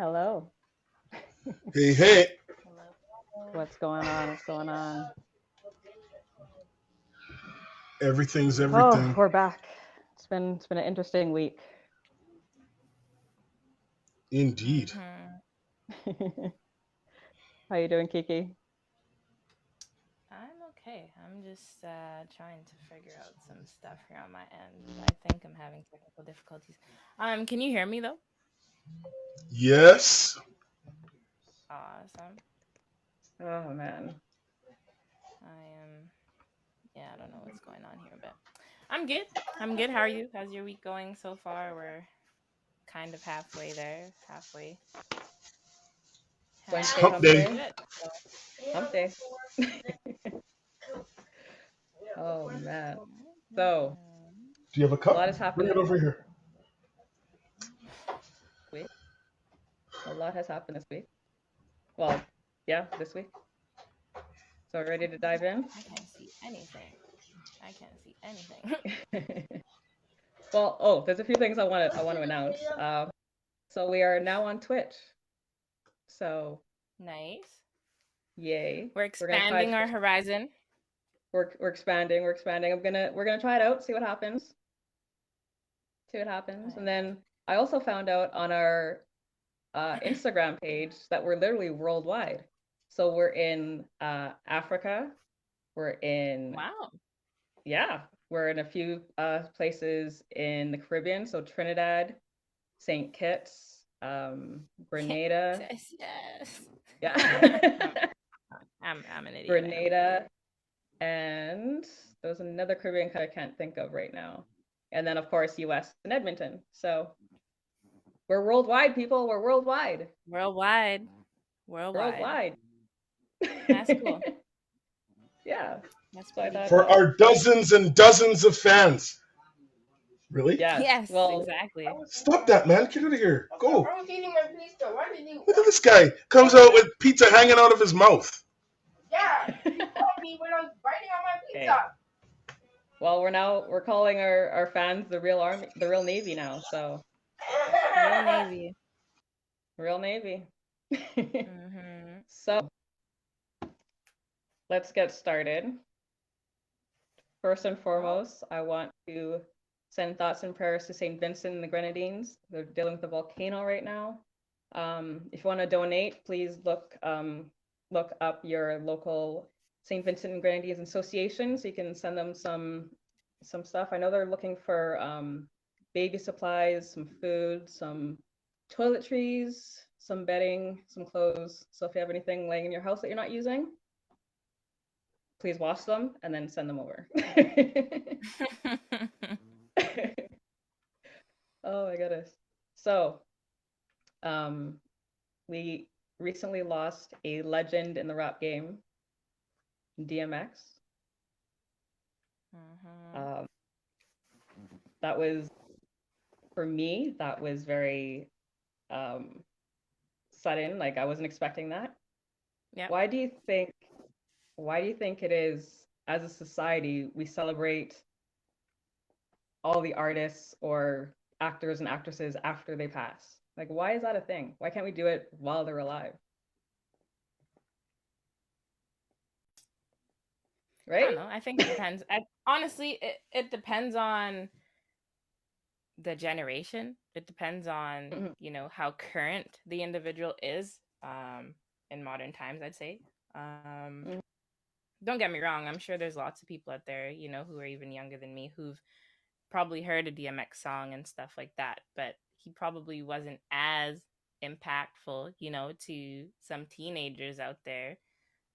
Hello. Hey, hey, Hello. What's going on? What's going on? everything's Oh, everything. we're back. It's been an interesting week. Indeed. Mm-hmm. How you doing, Kiki? I'm okay. I'm just trying to figure out some stuff here on my end. I think I'm having technical difficulties. Can you hear me though? Yes. Awesome. Oh man. I am. Yeah, I don't know what's going on here, but I'm good. I'm good. How are you? How's your week going so far? We're kind of halfway there. Wednesday Hump hump Halfway day. day. good. So. Hump day. Oh man. So Mhm. Do you have a a cup? lot has Bring happened it this over here. week. A lot has happened this week. Well, yeah, this week. So ready to dive in? I can't see anything. I can't see anything. Well, there's a few things I want to announce. So we are now on Twitch. So Nice. yay. We're We're gonna try expanding our horizon. we're expanding, we're expanding. We're gonna try it out, see what happens. See what happens. And Nice. then I also found out on our Instagram page that we're literally worldwide. So we're in Africa, we're in Wow. yeah, we're in a few places in the Caribbean, so Trinidad, St. Kitts, Grenada. Yes, yes. I'm, Yeah. I'm an idiot. I know. Grenada, and there's another Caribbean country I can't think of right now. And then of course US and Edmonton. So we're worldwide, people. We're worldwide. Worldwide. Worldwide. Worldwide. That's cool. Yeah. That's So I pretty thought For cool. that our dozens and dozens of fans. Really? yes. Yes, Well, exactly. Stop that, man. Get out of here. Go. Look at this guy. Comes out with pizza hanging out of his mouth. hey. Well, we're calling our fans the real army, the real navy now. So Real Navy. real navy. Mm-hmm. So let's get started. First and Well, foremost, I want to send thoughts and prayers to St. Vincent and the Grenadines. They're dealing with the volcano right now. If you want to donate, please look up your local St. Vincent and Grenadines Association so you can send them some stuff. I know they're looking for baby supplies, some food, some toiletries, some bedding, some clothes. So if you have anything laying in your house that you're not using, please wash them and then send them over. Oh my goodness. So, um, we recently lost a legend in the rap game, DMX. mm-hmm. Um, that was for me, that was very um, sudden. Like I wasn't expecting that. Yep. Why do you think? Why do you think it is, as a society, we celebrate all the artists or actors and actresses after they pass? Like, why is that a thing? Why can't we do it while they're alive? I don't Right? know. I think it depends. Honestly, it depends on the generation. It depends on, Mhm. how current the individual is in modern times, I'd say. Um, Mhm. don't get me wrong. I'm sure there's lots of people out there, who are even younger than me who've probably heard a DMX song and stuff like that, but he probably wasn't as impactful, to some teenagers out there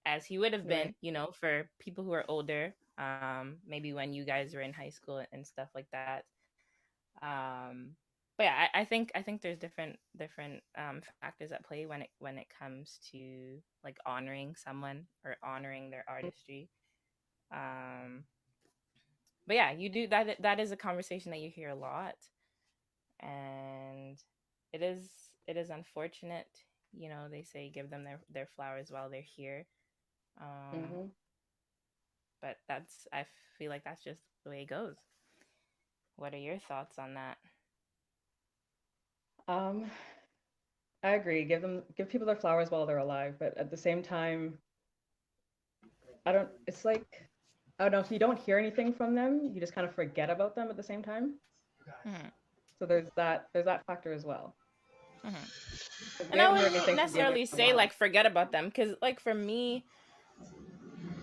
as he would have Right. been, for people who are older, maybe when you guys were in high school and stuff like that. Um, but yeah, I think there's different factors at play when it comes to like honoring someone or honoring their artistry. Um, but yeah, you do that. That is a conversation that you hear a lot, and it is it is unfortunate. They say give them their flowers while they're here. Um, Hmm. but I feel like that's just the way it goes. What are your thoughts on that? Um, I agree. Give people their flowers while they're alive, but at the same time, it's like, I don't know, if you don't hear anything from them, you just kind of forget about them at the same time. Mm-hmm. So there's that factor as well. Mm-hmm. We And I haven't heard wouldn't anything from DMX necessarily in a say while. like forget about them, because like for me,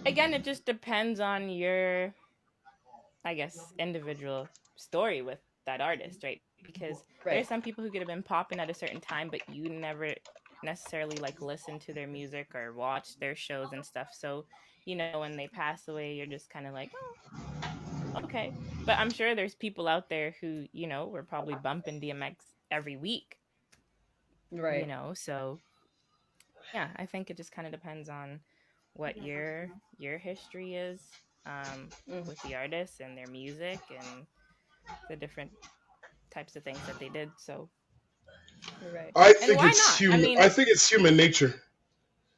again, it just depends on your, I guess, individual story with that artist, right? Because Right. there's some people who could have been popping at a certain time, but you never necessarily like listen to their music or watch their shows and stuff. So, when they pass away, you're just kind of like, oh, okay. But I'm sure there's people out there who, were probably bumping DMX every week, Right. so yeah, I think it just kind of depends on what your history is, Mm, with the artists and their music and the different types of things that they did. So, you're right. I and think why it's not? I human. mean, I think it's human nature.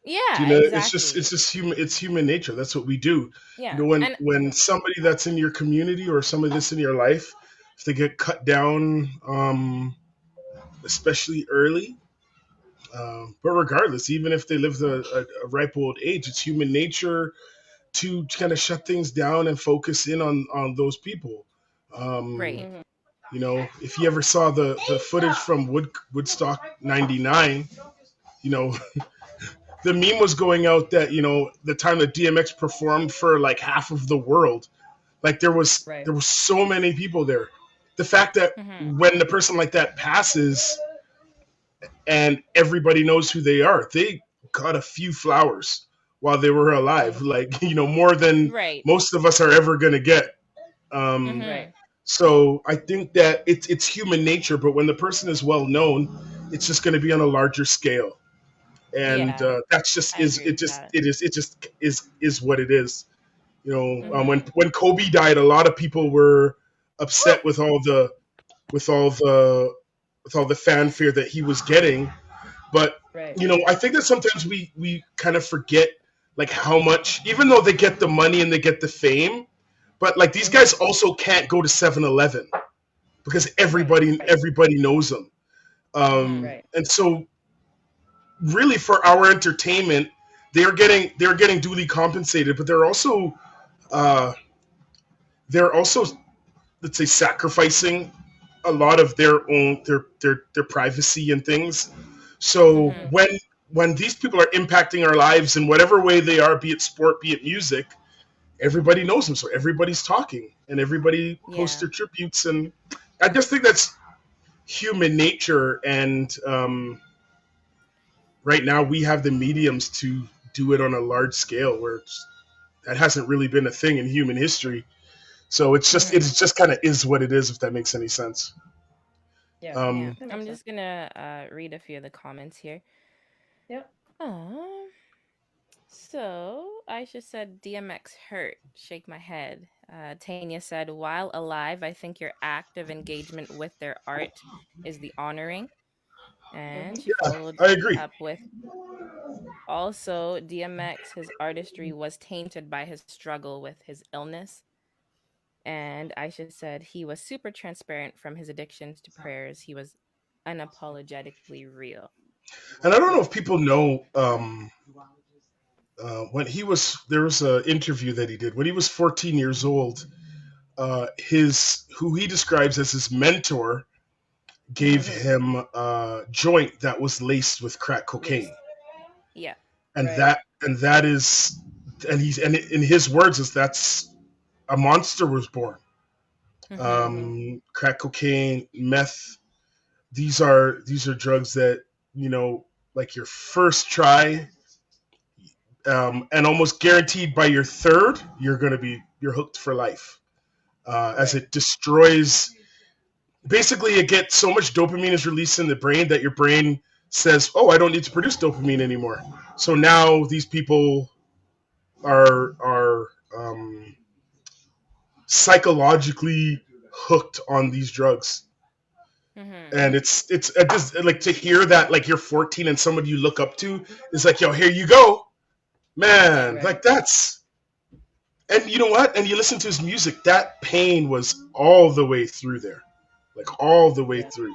Do you yeah, know? exactly. It's just human. It's human nature. That's what we do. Yeah. And When somebody that's in your community or somebody that's in your life, if they get cut down, especially early, but regardless, even if they live a ripe old age, it's human nature to kind of shut things down and focus in on those people. Um, right. Hmm. if you ever saw the footage from Woodstock '99, you know, the meme was going out that the time that DMX performed for like half of the world, like Right. there was so many people there. The fact that Mhm. when the person like that passes and everybody knows who they are, they got a few flowers while they were alive, Hmm. like more than Right. most of us are ever gonna get. Um, Right. Mhm. so I think that it's human nature, but when the person is well known, it's just going to be on a larger scale, and Yeah, that's just I agree with that. it just is what it is. Mhm. When Kobe died, a lot of people were upset with all the with all the fanfare that he was getting, but Right. I think that sometimes we kind of forget like how much, even though they get the money and they get the fame, but like these Hmm. guys also can't go to 7-Eleven because Right. everybody knows them. Mhm. Right. And so really for our entertainment, they're getting duly compensated, but uh, they're also, let's say, sacrificing a lot of their privacy and things. So Mhm. Hmm. when these people are impacting our lives in whatever way they are, be it sport, be it music, everybody knows them, so everybody's talking and everybody posts Yeah. their tributes, and I just think that's human nature. And right now we have the mediums to do it on a large scale where that hasn't really been a thing in human history. So Mhm. it's just kind of is what it is, if that makes any sense. Yeah. Yeah. That makes I'm sense. just gonna read a few of the comments here. Yeah. Um. So Aisha said DMX hurt. Shake my head. Tanya said, while alive, I think your active engagement with their art is the honoring. And Hmm. she followed I agree. up with, also, DMX, his artistry was tainted by his struggle with his illness. And Aisha said he was super transparent from his addictions to prayers. He was unapologetically real. And I don't know Yeah. if people know, when he was there was an interview that he did when he was 14 years old. His who he describes as his mentor gave Hmm. him a joint that was laced with crack cocaine, Laced. Yeah. and Right. that is, and he's, and in his words, is that's a monster was born. Mm-hmm. Hmm. Crack cocaine, meth. These are drugs that, like your first try, and almost guaranteed by your third, you're hooked for life, as Right. it destroys. Basically, it gets so much dopamine is released in the brain that your brain says, "Oh, I don't need to produce dopamine anymore." So now these people are psychologically hooked on these drugs. Mm-hmm. And it's just like to hear that, like you're 14 and somebody you look up to is like, "Yo, here you go, Yeah. man." Right. Like that's, and you know what? And you listen to his music, that pain was all the way through there, like all the way Yeah. through.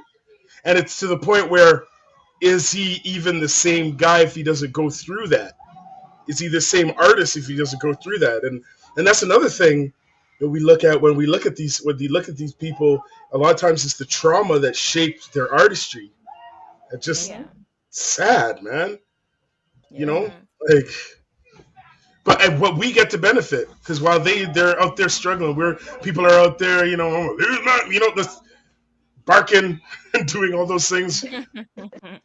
And it's to the point where, is he even the same guy if he doesn't go through that? Is he the same artist if he doesn't go through that? And that's another thing that we look at when we look at these people. A lot of times it's the trauma that shaped their artistry. It's just Yeah. sad, man. You know, Mhm. like, but and what we get to benefit because while they're out there struggling, we're people are out there, this barking and doing all those things, and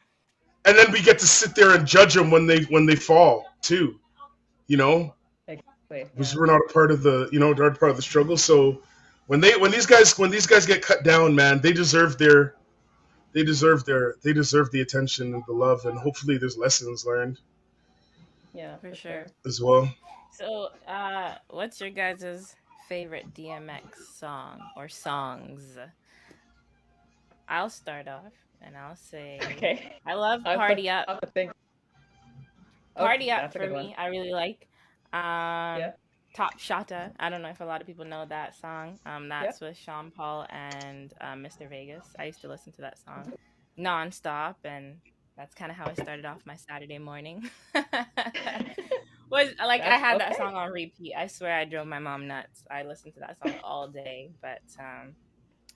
then we get to sit there and judge them when they fall too. You know, Exactly. because Yeah. we're not a part of the not a part of the struggle. So when these guys get cut down, man, they deserve the attention and the love, and hopefully there's lessons learned Yeah, For for sure. sure. as well. So, what's your guys' favorite DMX song or songs? I'll start off and I'll say Okay. I love I was Party Up. about to think. Oh, Party Up that's a for good one. me, I really like. Yeah. Top Shotta. I don't know if a lot of people know that song. Yeah. That's with Sean Paul and Mr. Vegas. I used to listen to that song nonstop, and that's kind of how I started off my Saturday morning. Was like I That's had that okay. song on repeat. I swear I drove my mom nuts. I listened to that song all day. But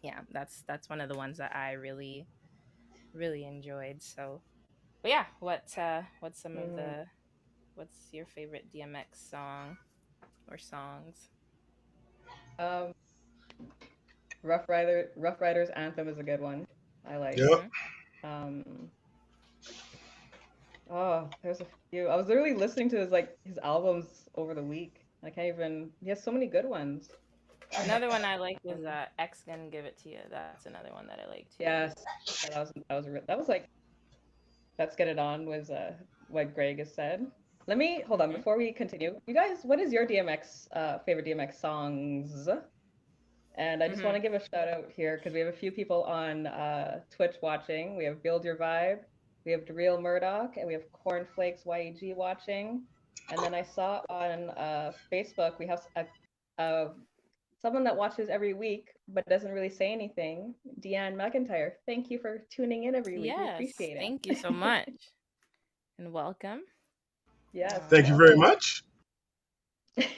yeah, that's one of the ones that I really really enjoyed. So, but yeah, what's some of Mm, the what's your favorite DMX song or songs? um, Rough Riders Anthem is a good one. I like. Yep. Mm-hmm. Um, oh, there's a few. I was literally listening to his albums over the week. I can't even. He has so many good ones. Another one I like is Um, X Gonna Give It to You. That's another one that I like too. yes, that was like Let's Get It On was what Greg has said. Let me hold on Mm-hmm. before we continue. You guys, what is your DMX favorite DMX songs? And I just want Mm-hmm. to give a shout out here because we have a few people on Twitch watching. We have Build Your Vibe, we have Real Murdoch, and we have Cornflakes YEG watching. And then I saw on Facebook we have someone that watches every week but doesn't really say anything. Deanne McIntyre, thank you for tuning in every week. We Yes, appreciate thank you so it. much and welcome. Yes, Thank you very welcome. much.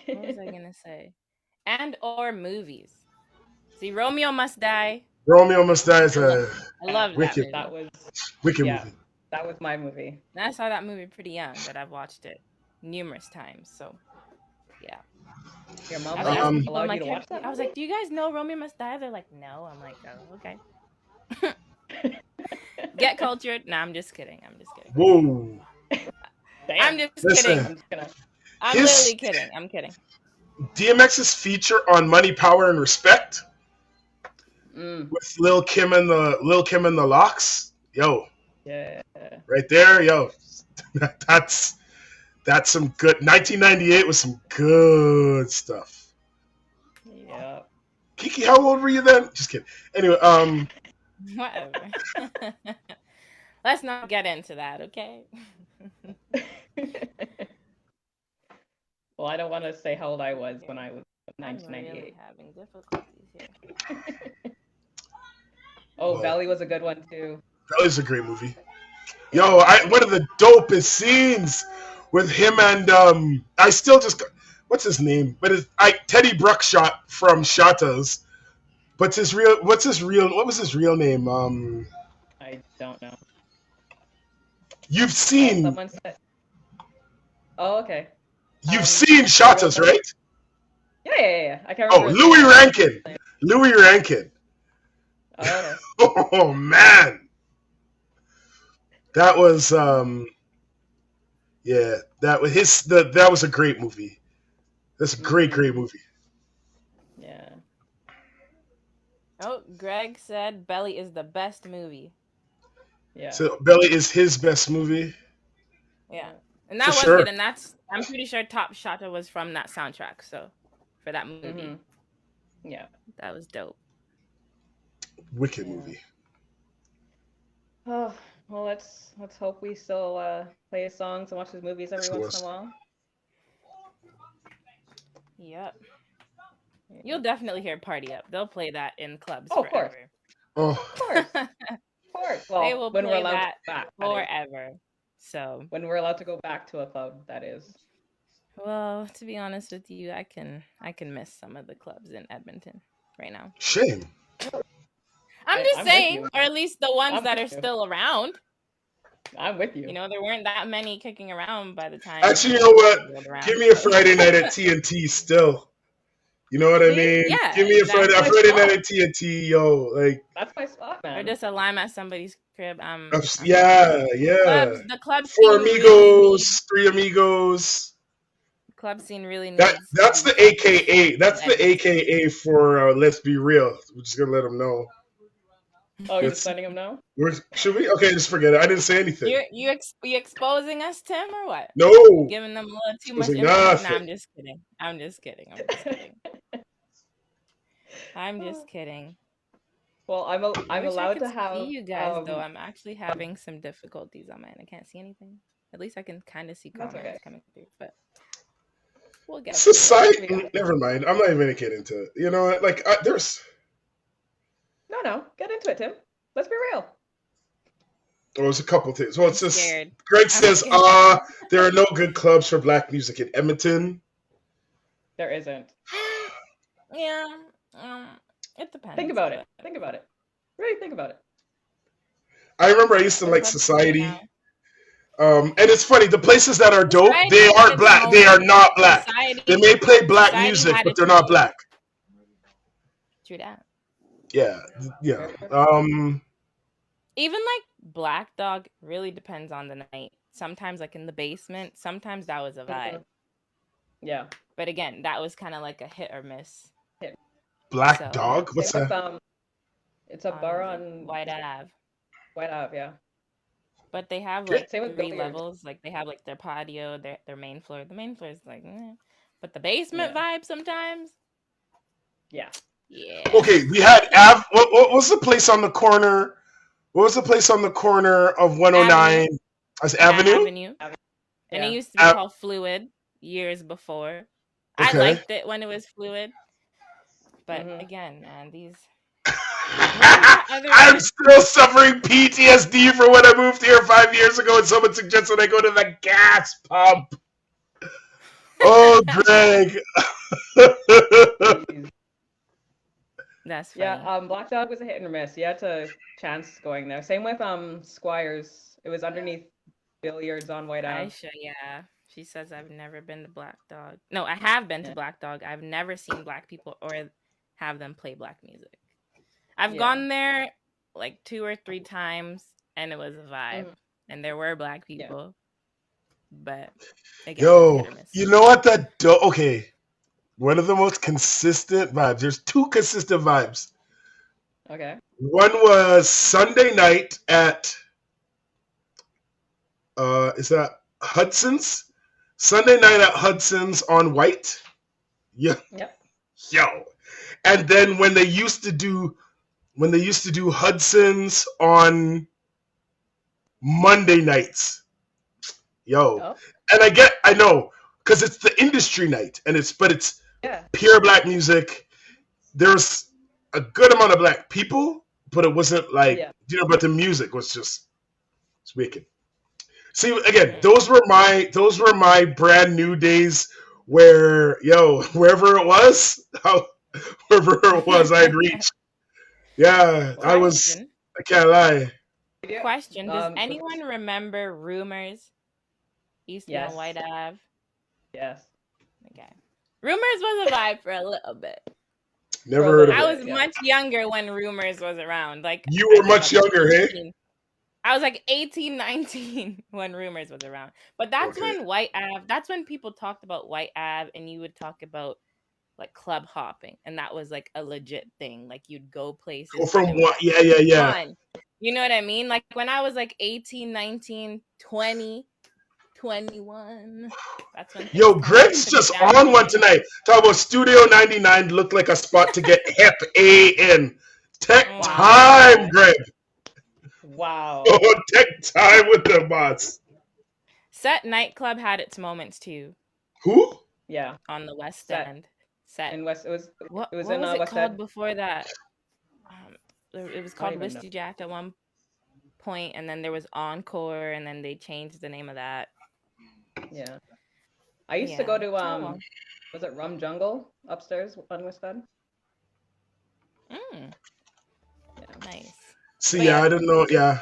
What was I gonna say? And or movies. See, Romeo Must Die. Romeo Must Die is I love a I loved that wicked, That movie. was wicked yeah, movie. that was my movie. And I saw that movie pretty young, but I've watched it numerous times. So yeah. Your I mom was asking people, I'm allowed you like, to watch that I was like, do you guys know Romeo Must Die? They're like, no. I'm like, oh, okay. movie? Get cultured. No, I'm just kidding. I'm just kidding. Whoa. I'm Damn. just kidding. Listen, I'm just gonna. I'm his literally kidding. I'm kidding. DMX's feature on Money, Power, and Respect Mm, with Lil Kim and the Locks. Yo, yeah. right there, yo. That's that's some good 1998 was some good stuff. Yeah. Kiki, how old were you then? Just kidding. Anyway, Whatever. Let's not get into that, okay? Well, I don't want to say how old I was when I was I'm really 1998. having difficulties here. Oh, well, Belly was a good one too. that was a great movie. Yeah. Yo, one of the dopest scenes with him and I still just what's his name? But it's Teddy Bruckshot from Shatas. What was his real name? I don't know. You've Oh, seen someone said. Oh, okay. you've seen The real Shatas, person. right? Yeah. I can't Oh, remember his Louis name. Rankin. Louis Rankin. Oh, okay. Oh man, that was yeah, that was a great movie. That's a great movie. Yeah. Oh, Greg said Belly is the best movie. Yeah. So Belly is his best movie Yeah. Yeah. And for that was sure. good. And I'm pretty sure Top Shotta was from that soundtrack. So for that movie, Yeah. that was dope. Wicked Yeah. movie. Oh, well, let's hope we still play songs and watch his movies every Yes, it once in was. a while. Yep. Yeah. You'll definitely hear Party Up. They'll play that in clubs Oh, of course. forever. Oh, Of course. Of course. They Well, will when we're play allowed to that go back, that is. forever. So, When we're allowed to go back to a club, that is. well, to be honest with you, I can miss some of the clubs in Edmonton right now. Shame. I'm just I'm with saying, you. or at least the ones I'm that are with you. still around. I'm with you. You know, there weren't that many kicking around by the time. Actually, you know what? rolled around, Give me a so. Friday night at TNT still. You know what I See? mean? Yeah, Give me a that's my Friday night spot. at TNT, yo. Like, That's my spot, Or man. just a lime at somebody's crib. I'm yeah, yeah. The club Four scene really amigos, three amigos. club scene really That's needs the refurbishment AKA. That's in the Edmonton. AKA for Let's Be Real. We're just gonna let them know. Oh, you're That's- just letting him know? Should we? Okay, just forget it. I didn't say anything. You exposing us, Tim, or what? No. Giving them a little too much Exposing information. nothing. Nah, I'm just kidding. I'm just kidding. I'm just kidding. Well, I'm I wish I allowed could to have. see you guys though. I'm actually having some difficulties on my end. I can't see anything. At least I can kind of see That's comments okay. coming through, but we'll get Society. through it. Never mind. I'm not even gonna get into it. You know what? Like, there's. No, get into it, Tim. Let's be real. Oh, there's a couple things. Well, I'm it's just scared. Greg I'm says, scared. there are no good clubs for black music in Edmonton. There isn't. Yeah, it depends. Think about it. Think about it. Really think about it. I remember I used to like What's up Society. now? And it's funny, the places that are dope, Society they had aren't its black. They are moments. not black. Society, They may play black Society music, had but its they're not moments. black. True that. Yeah, yeah. Even like Black Dog really depends on the night. Sometimes like in the basement, sometimes that was a vibe. Yeah. But again, that was kind of like a hit or miss. Black So, Dog? What's Same that? with, it's a bar on White Ave. White Ave, yeah. But they have Okay. like Same with 3 billiards. levels. Like they have like their patio, their main floor. The main floor is like, but the basement vibe sometimes. Yeah. Yeah. Okay, we had what was the place on the corner? What was the place on the corner of 109 as Avenue? And Yeah. it used to be called Fluid years before. I Okay. liked it when it was Fluid. But again, man, these I'm still suffering PTSD for when I moved here 5 years ago and someone suggested I go to the gas pump. Oh, Greg. That's funny. Yeah, Black Dog was a hit and miss. You had to chance going there. Same with Squires. It was underneath billiards on White Ave. Aisha, yeah. She says I've never been to Black Dog. No, I have been to Black Dog. I've never seen black people or have them play black music. I've gone there like 2 or 3 times and it was a vibe. And there were black people. But again, yo, hit or miss. you know what okay. One of the most consistent vibes. There's 2 consistent vibes. Okay. One was Sunday night at is that Hudson's? Sunday night at Hudson's on White. Yeah. Yep. Yo. And then when they used to do Hudson's on Monday nights. Yo. Oh. And I know, because it's the industry night and it's pure black music. There's a good amount of black people, but it wasn't like but the music was just it's wicked. See, again, those were my brand new days where wherever it was, I'd reach. Yeah, Question. I can't lie. Question: does anyone remember Rumors? Used to be on White Ave. Yes. Okay. Rumors was a vibe for a little bit. Never heard of it. I was much younger when Rumors was around. Like you were much younger, hey? I was like 18, 19 when Rumors was around. But that's when White Ave, that's when people talked about White Ave and you would talk about like club hopping. And that was like a legit thing. Like you'd go places. Go from what? Yeah. Fun. You know what I mean? Like when I was like 18, 19, 20, 21. That's when yo, Greg's just on one tonight. Talk about Studio 99 looked like a spot to get hep A in. Tech time, Greg. Wow. Oh, tech time with the boss. Set nightclub had its moments too. Who? Yeah. On the West End. Set. In West, it was what in was it West called End before that? It was called Whiskey know. Jack at one. point, and then there was Encore, and then they changed the name of that. Yeah. I used to Yeah. go to Oh well. was it Rum Jungle upstairs on Westbed? Mm, Yeah. nice. See, But yeah, yeah, I don't know. Yeah,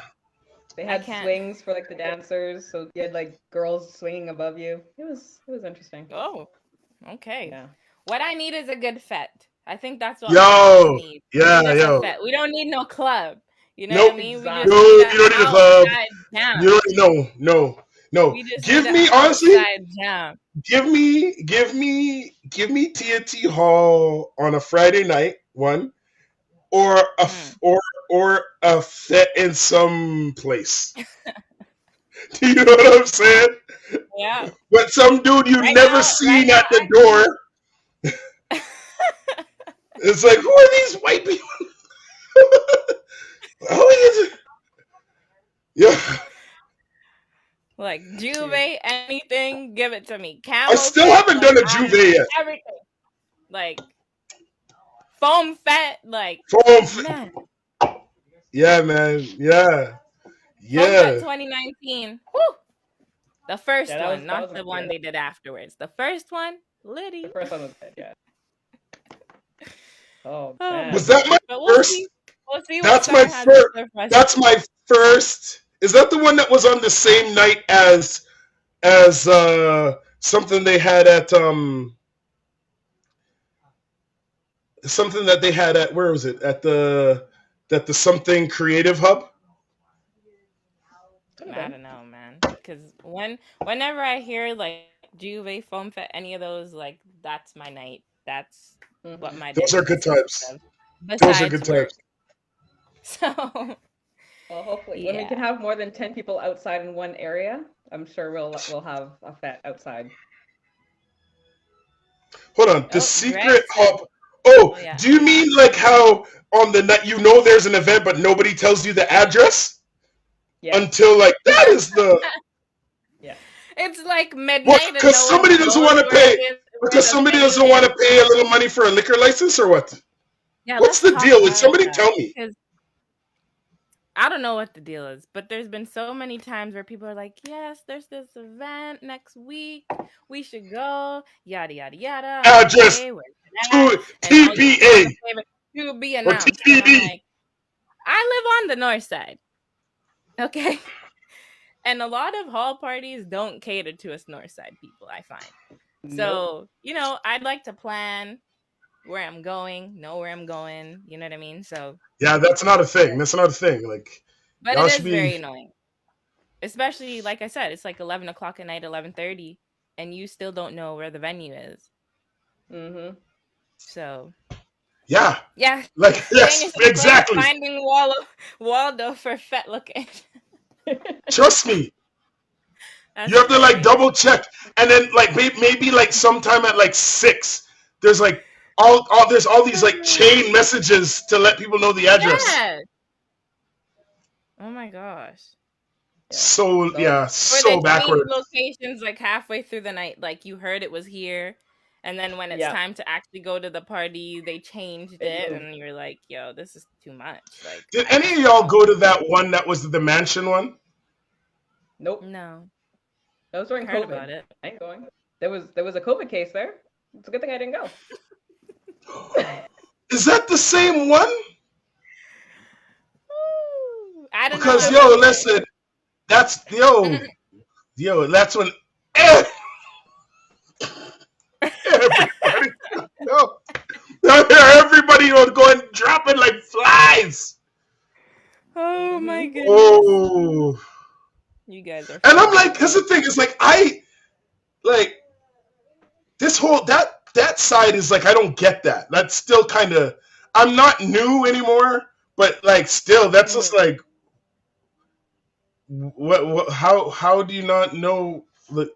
They I had can't. swings for like the dancers, so you had like girls swinging above you. It was interesting. Oh, okay. Yeah. What I need is a good fete. I think that's what all of us yo, need. We need yeah, us a yo, fete. We don't need no club. You know what I nope, mean? We yo, just need Exactly. a you don't need a club. outside You jam. don't no. We just need Give an me honestly, outside jam. give me TNT Hall on a Friday night one, or Mm. or a fet in some place. Do you know what I'm saying? Yeah. But some dude you never Right seen now, at the actually. door. It's like, who are these white people? How is it? Yeah, Like Juve, Yeah. anything, give it to me. I Camel still fit, haven't like done a I Juve yet. everything. Like foam fat, like Foam, man. yeah, man, yeah, Foam fat yeah. 2019. Whew. The first Yeah, that was one, that not was a the good year. one they did afterwards. The first one, The Liddy. first one was good, yeah. Oh Oh my Was man. that gosh. my But we'll first? see. We'll see what That's my Star has in first. store for us. That's my first. Is that the one that was on the same night as something they had at something that they had at, where was it, at the something creative hub? Could have I been. don't know, man. Because whenever I hear like Juve, foam fat, any of those, like that's my night. That's what Hmm. my day Those are good consists times. of. Those are Besides good work. times. So Well, hopefully, when we yeah. can have more than 10 people outside in one area, I'm sure we'll have a fet outside. Hold on, the Oh, Greg secret said, hub. oh Oh, yeah. do you mean like how on the night there's an event but nobody tells you the address Yes. until like that is the Yeah. It's like what? midnight and Because no one somebody doesn't knows want to where it pay. is, where Because the somebody venue doesn't want is. to pay a little money for a liquor license or what? Yeah, What's let's the talk deal? Would about somebody that tell me? because I don't know what the deal is, but there's been so many times where people are like, "Yes, there's this event next week. We should go." Yada yada yada. I'm like, Address "Okay, where's it at?" to And all you TPA say is to be or announced, and I'm TPD. like, I live on the north side, okay, and a lot of hall parties don't cater to us north side people. I find Nope. so I'd like to plan where I'm going, know where I'm going. You know what I mean? So, Yeah, that's not a thing. That's not a thing. Like but it y'all should is be. very annoying. Especially, like I said, it's like 11 o'clock at night, 11:30, and you still don't know where the venue is. Mm-hmm. So, Yeah, yeah, like staying yes, in the place, exactly. finding Waldo for fet location. Trust me. You That's have to like hilarious. double check, and then like maybe like sometime at like 6, there's like there's all these like chain messages to let people know the address. Yeah. Oh my gosh. Yeah. So So yeah, Or they so change backwards. locations like halfway through the night. Like you heard it was here, and then when it's yeah, time to actually go to the party, they changed it it, moved. and you're like, "Yo, this is too much." Like Did I any of just y'all don't. go to that one that was the mansion one? Nope. No, That was during heard COVID. about it. I ain't going. There was a COVID case there. It's a good thing I didn't go. Is that the same one? Ooh, I don't know. Because I yo, went there. listen, that's that's when everybody no, everybody was going dropping like flies. Oh my Mm-hmm. goodness. Oh, You guys are and I'm funny. like, because the thing is, like, I like this whole that side is like, I don't get that. That's still kind of, I'm not new anymore, but like, still, that's just Mm-hmm. like, what how do you not know the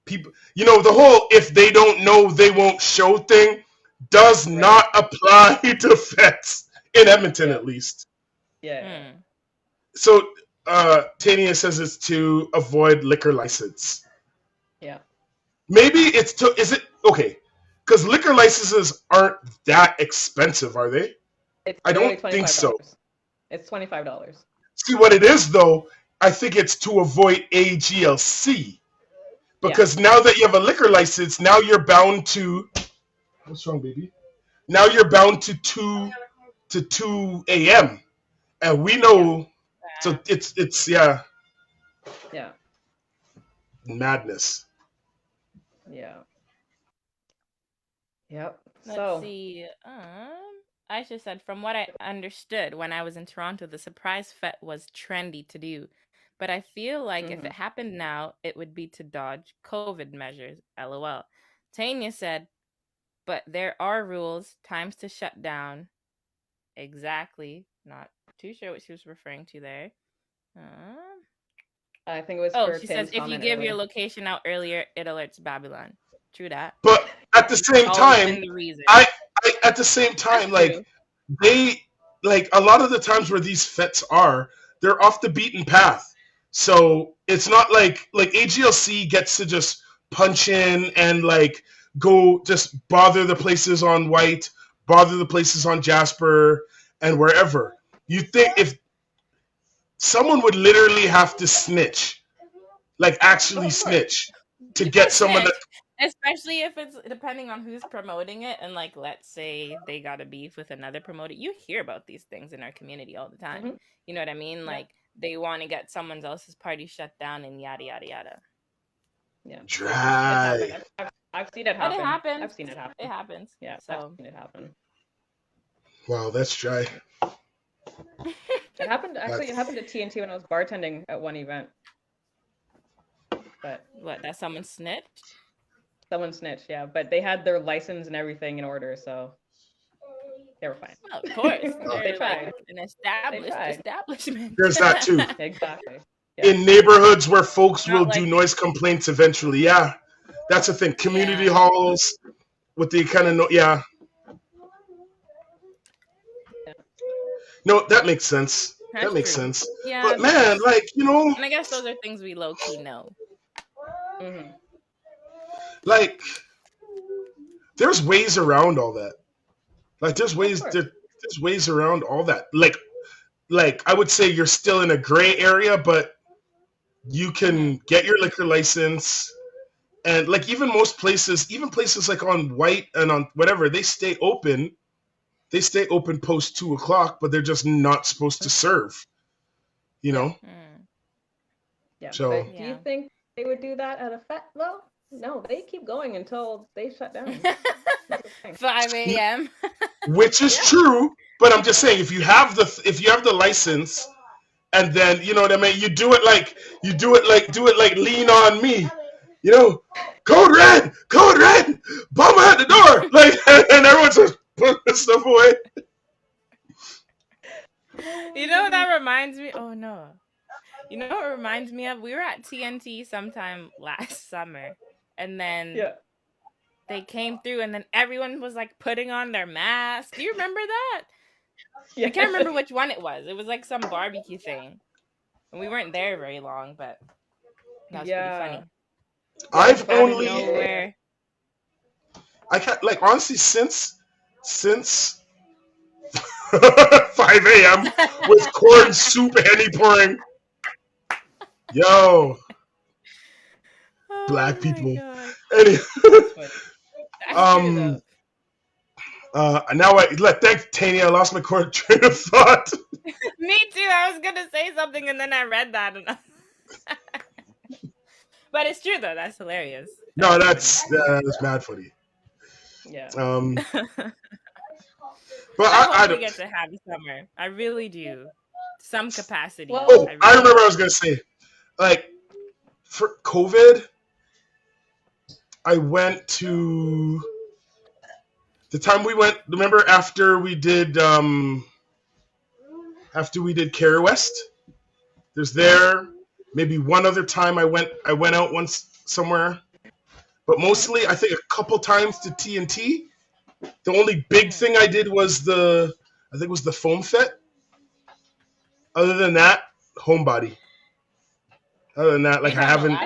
people? The whole if they don't know they won't show thing does Right. not apply to vets in Edmonton, Yeah. at least. Yeah. Hmm. So Tania says it's to avoid liquor license. Yeah. Maybe it's to, is it okay? Because liquor licenses aren't that expensive, are they? It's I barely don't think so. $25. It's $25. See what it is though. I think it's to avoid AGLC because now that you have a liquor license, now you're bound to. What's wrong, baby? Now you're bound to 2 a.m. and we know. So it's Yeah. madness. Yeah. Yep. Let's see. Aisha said, from what I understood when I was in Toronto, the surprise fete was trendy to do. But I feel like if it happened now, it would be to dodge COVID measures. LOL. Tanya said, but there are rules, times to shut down. Exactly. Not too sure what she was referring to there. I think it was. Oh, she says if you give your location out earlier, it alerts Babylon. True that. But at the same time, at the same time, like they, like a lot of the times where these fetes are, they're off the beaten path. So it's not like AGLC gets to just punch in and like go just bother the places on White, bother the places on Jasper, and wherever. You think if someone would literally have to snitch, like actually snitch, to get someone that. Especially if it's depending on who's promoting it, and like let's say they got a beef with another promoter. You hear about these things in our community all the time. You know what I mean? Like they want to get someone else's party shut down and yada yada yada. Yeah. Dry. I've seen it happen. It happens. I've seen it happen. It happens. Yeah. So. I've seen it happen. Wow, that's dry. It happened actually. It happened at TNT when I was bartending at one event. But what? That someone snitched? Someone snitched, yeah. But they had their license and everything in order, so they were fine. Well, of course, they tried. Like an established establishment. There's that too. Exactly. Yeah. In neighborhoods where folks will do noise complaints eventually, yeah, that's the thing. Community halls with the kind of No, that makes sense. That makes sense. Yeah, but man, like and I guess those are things we low key know. Like, there's ways around all that. Like, there's ways around all that. Like I would say you're still in a gray area, but you can get your liquor license, and like even places like on White and on whatever, they stay open. They stay open post 2:00, but they're just not supposed to serve. You know. Yeah. So. But do you think they would do that at a fete though? No, they keep going until they shut down. 5 a.m. Which is true, but I'm just saying if you have the license, and then you know what I mean, do it like Lean On Me, you know, code red, bomb at the door, like, and everyone's just putting this stuff away. You know what that reminds me? Oh no. You know what it reminds me of? We were at TNT sometime last summer, and then they came through, and then everyone was like putting on their masks. Do you remember that? Yeah. I can't remember which one it was. It was like some barbecue thing, and we weren't there very long, but that was pretty funny. I've only I can't, like, honestly, since 5 a.m. with corn soup Henny pouring. Yo, black people. Anyway, now thank Tanya. I lost my train of thought. Me too. I was gonna say something and then I read that, but it's true though. That's hilarious. No, that's mad funny. Yeah. But I don't get to have a summer. I really do. Some capacity. Well, I remember what I was gonna say. Like, for COVID, I went to the time we went. Remember after we did Care West. There's maybe one other time I went out once somewhere, but mostly I think a couple times to TNT. The only big thing I did was the foam fet. Other than that, homebody. Other than that, like I haven't.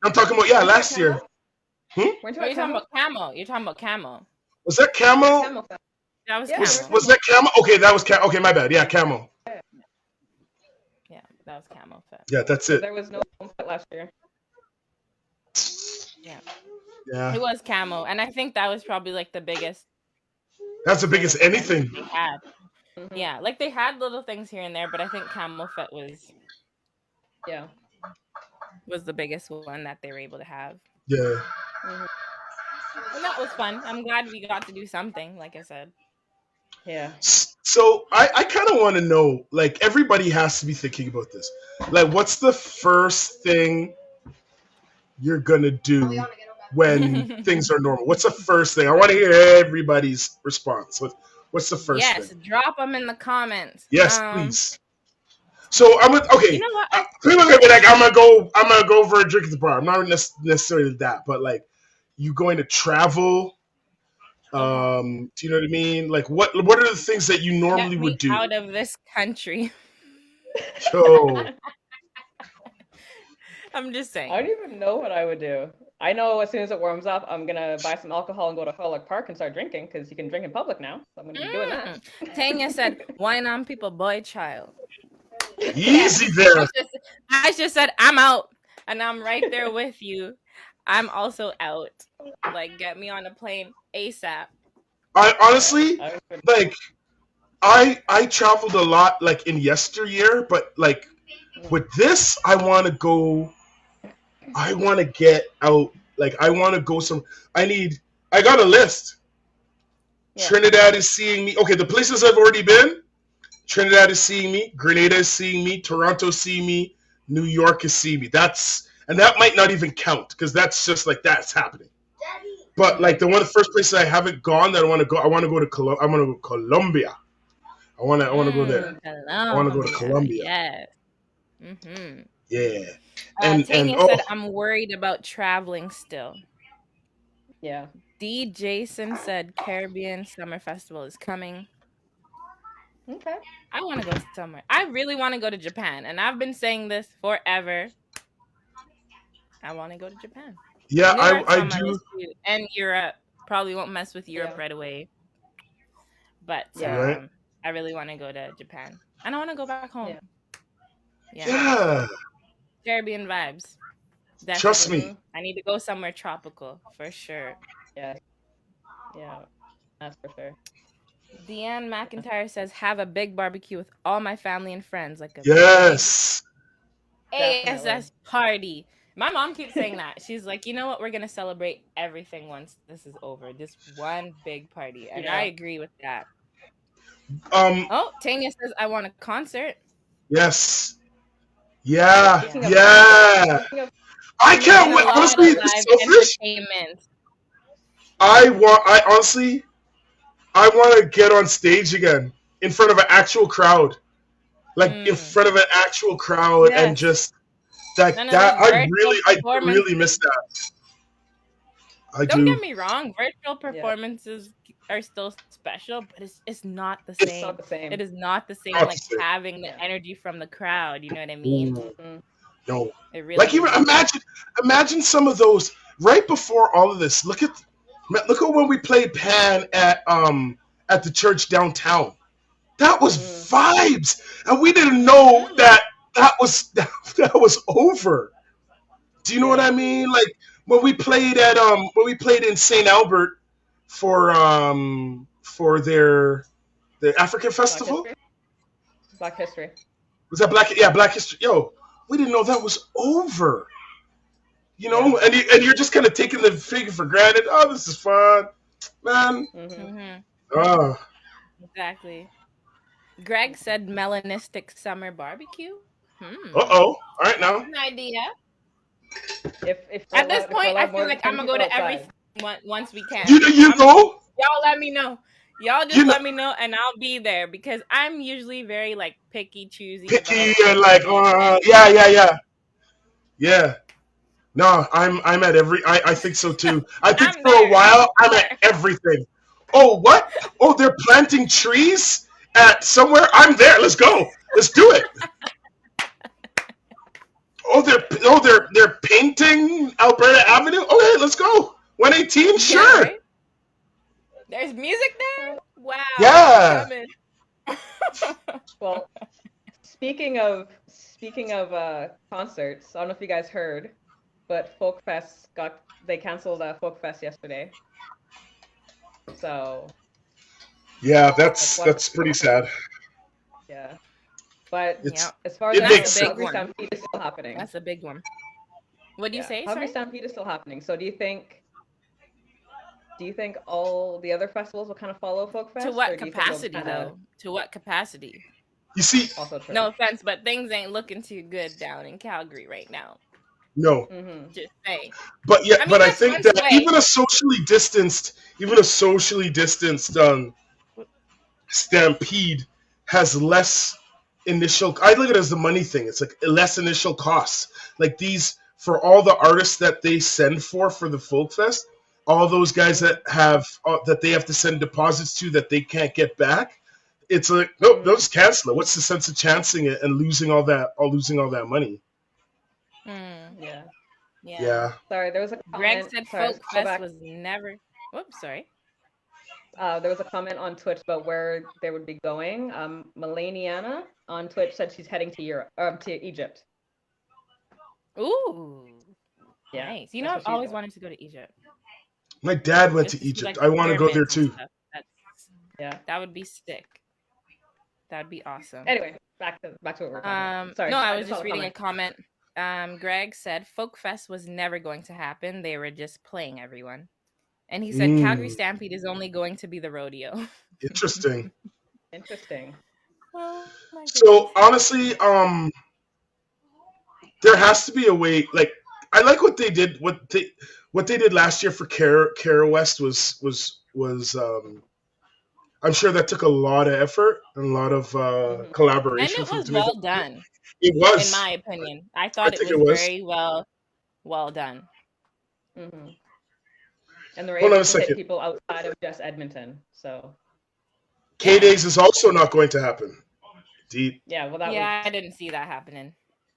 I'm talking about last year. You're talking about camo. You're talking about camo. Was that camo? That was camo. Was that camo? Okay, that was camo. Okay, my bad. Yeah, camo. That was Camel Fit. Yeah, that's it. There was no Fit last year. Yeah. Yeah, It was Camo, and I think that was probably like the biggest. that's the sort biggest of event anything. they had. Mhm. Yeah, like they had little things here and there, but I think Camel Fit Yeah. was the biggest one that they were able to have. Yeah. Mhm. And that was fun. I'm glad we got to do something, like I said. Yeah. So I kind of want to know, like, everybody has to be thinking about this. Like, what's the first thing you're gonna do when things are normal? What's the first thing? I want to hear everybody's response. What's the first Yes, thing? drop them in the comments. Yes, please. So I'm okay. You know what? People are gonna be like, I'm gonna go for a drink at the bar. I'm not necessarily that, but like, you going to travel? Do you know what I mean? Like, what are the things that you normally Get would me do? out of this country. Yo, I'm just saying. I don't even know what I would do. I know as soon as it warms up, I'm gonna buy some alcohol and go to Hollick Park and start drinking because you can drink in public now. So I'm gonna be doing that. Tanya said, "Wine on people, boy, child." easy there. I just said, "I'm out," and I'm right there with you. I'm also out. Like, get me on a plane ASAP. I honestly, I would- like, I traveled a lot, like, in yesteryear, but like with this, I want to go. I want to get out. Like, I want to go some. I got a list. Yeah. Trinidad is seeing me. Okay, the places I've already been. Trinidad is seeing me. Grenada is seeing me. Toronto is seeing me. New York is seeing me. And that might not even count because that's just like that's happening. But like the first places I haven't gone that I want to go. I want to go to Colombia. I want to go to Colombia. I want to go there. I want to go to Colombia. Yes. Mm-hmm. Yeah. And Tanya said, "I'm worried about traveling still." Yeah. D. Jason said, "Caribbean Summer Festival is coming." Okay. I want to go somewhere. I really want to go to Japan, and I've been saying this forever. I want to go to Japan. yeah, New York's I on my do. list too. And Europe. Probably won't mess with Europe Yeah. right away. But Yeah. Right. I really want to go to Japan. And I want to go back home. Yeah. Caribbean vibes. Definitely. Trust me. I need to go somewhere tropical for sure. Yeah. Yeah. That's for sure. Deanne McIntyre says, "Have a big barbecue with all my family and friends, like a Yes. big Definitely. ASS party." My mom keeps saying that. She's like, "You know what? We're gonna celebrate everything once this is over. This one big party," and Yeah. I agree with that. Oh, Tanya says, "I want a concert." Yes. Yeah. Speaking of Yeah. Speaking of- I can't And a wait. lot Honestly, of it's live selfish. entertainment. I want to get on stage again in front of an actual crowd, like in front of an actual crowd, and Yes. just that. None of That those I virtual really miss that. I Don't do. get me wrong, virtual performances are still special, but it's not the It's same. not the same. It is not the same Not the like same. having the energy from the crowd, you know what I mean? Mhm. No, It really like even isn't. imagine some of those right before all of this. Look at when we played Pan at the church downtown. That was vibes, and we didn't know that was over. Do you know what I mean? Like when we played in St. Albert for their African festival. Black History. Was that Black? Yeah, Black History. Yo, we didn't know that was over. You know, and you're just kind of taking the figure for granted. Oh, this is fun, man. Exactly. Greg said melanistic summer barbecue. All right now. An idea. If At this point, I feel like I'm gonna go to everything once we can. You go. Y'all let me know. Y'all just let me know, and I'll be there because I'm usually very like picky, choosy. And like, yeah. No, I'm at every. I think so too. I think for a while I'm at everything. Oh, what? Oh, they're planting trees at somewhere. I'm there. Let's go. Let's do it. They're painting Alberta Avenue. Okay, let's go. 118. Sure. Yeah, right? There's music there. Wow. Yeah. Well, speaking of concerts, I don't know if you guys heard, but they canceled Folk Fest yesterday. So Yeah, that's one. that's pretty sad. Yeah. But Yeah, It's as far as it I that's know, a makes big sense. Calgary one. Stampede is still happening. That's a big one. What do you Yeah, say? Calgary Sorry. Stampede is still happening. So do you think all the other festivals will kind of follow Folk To Fest, or what do you think they'll capacity, kind of though? To what capacity? You see, also true? No offense, but things ain't looking too good down in Calgary right now. no, Mm-hmm. Just say. but yeah, I mean, but I that's think one that sway. even a socially distanced stampede has less initial. I look at it as the money thing. It's like less initial costs. Like these for all the artists that they send for the folk fest, all those guys Mm-hmm. that have that they have to send deposits to that they can't get back. It's like nope, Mm-hmm. they'll just cancel it. What's the sense of chancing it and losing all that money? Hmm. Yeah. Yeah. Yeah. Sorry, there was a Greg comment. said Sorry, Folk just go Fest back. was never. Whoops, sorry. There was a comment on Twitch about where they would be going. Melaniana on Twitch said she's heading to Europe, to Egypt. Ooh, Yeah, nice. You know, that's I've what she's always doing. wanted to go to Egypt My dad went just to to see Egypt. like I the want to go there pyramids and too. stuff. Yeah. That would be sick. That would be awesome. Anyway, back to what we're talking about. Sorry, No, I I was just saw just the reading a comment. comment. Greg said Folk Fest was never going to happen. They were just playing everyone. And he said Calgary Mm, Stampede is only going to be the rodeo. interesting. Interesting. Oh my goodness. So honestly, there has to be a way. Like I like what they did. What they did last year for Cara West was I'm sure that took a lot of effort and a lot of Mm-hmm. And collaboration it from was to make that. well done, It in was. my opinion. I I thought it think it was was. very well done. Mm-hmm. And they're Hold on able a to hit second. people outside of just Edmonton. So K Yeah. Days is also not going to happen. Deep. yeah, well, Yeah, I didn't see that happening.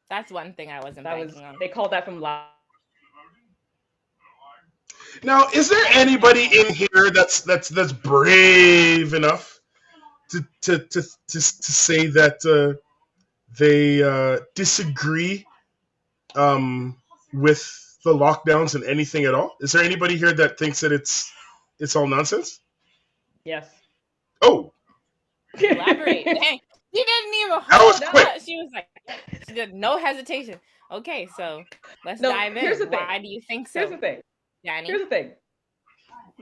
That's one thing I wasn't banking on. they called that from last. Now, is there anybody in here that's brave enough to say that they disagree with the lockdowns and anything at all? Is there anybody here that thinks that it's all nonsense? Yes. Oh, Elaborate. Dang. She didn't even that was hold quick. up. She was like, she did no hesitation. Okay, so let's No, dive here's the in. thing. Why do you think Here's so, the thing. Danny? Here's the thing.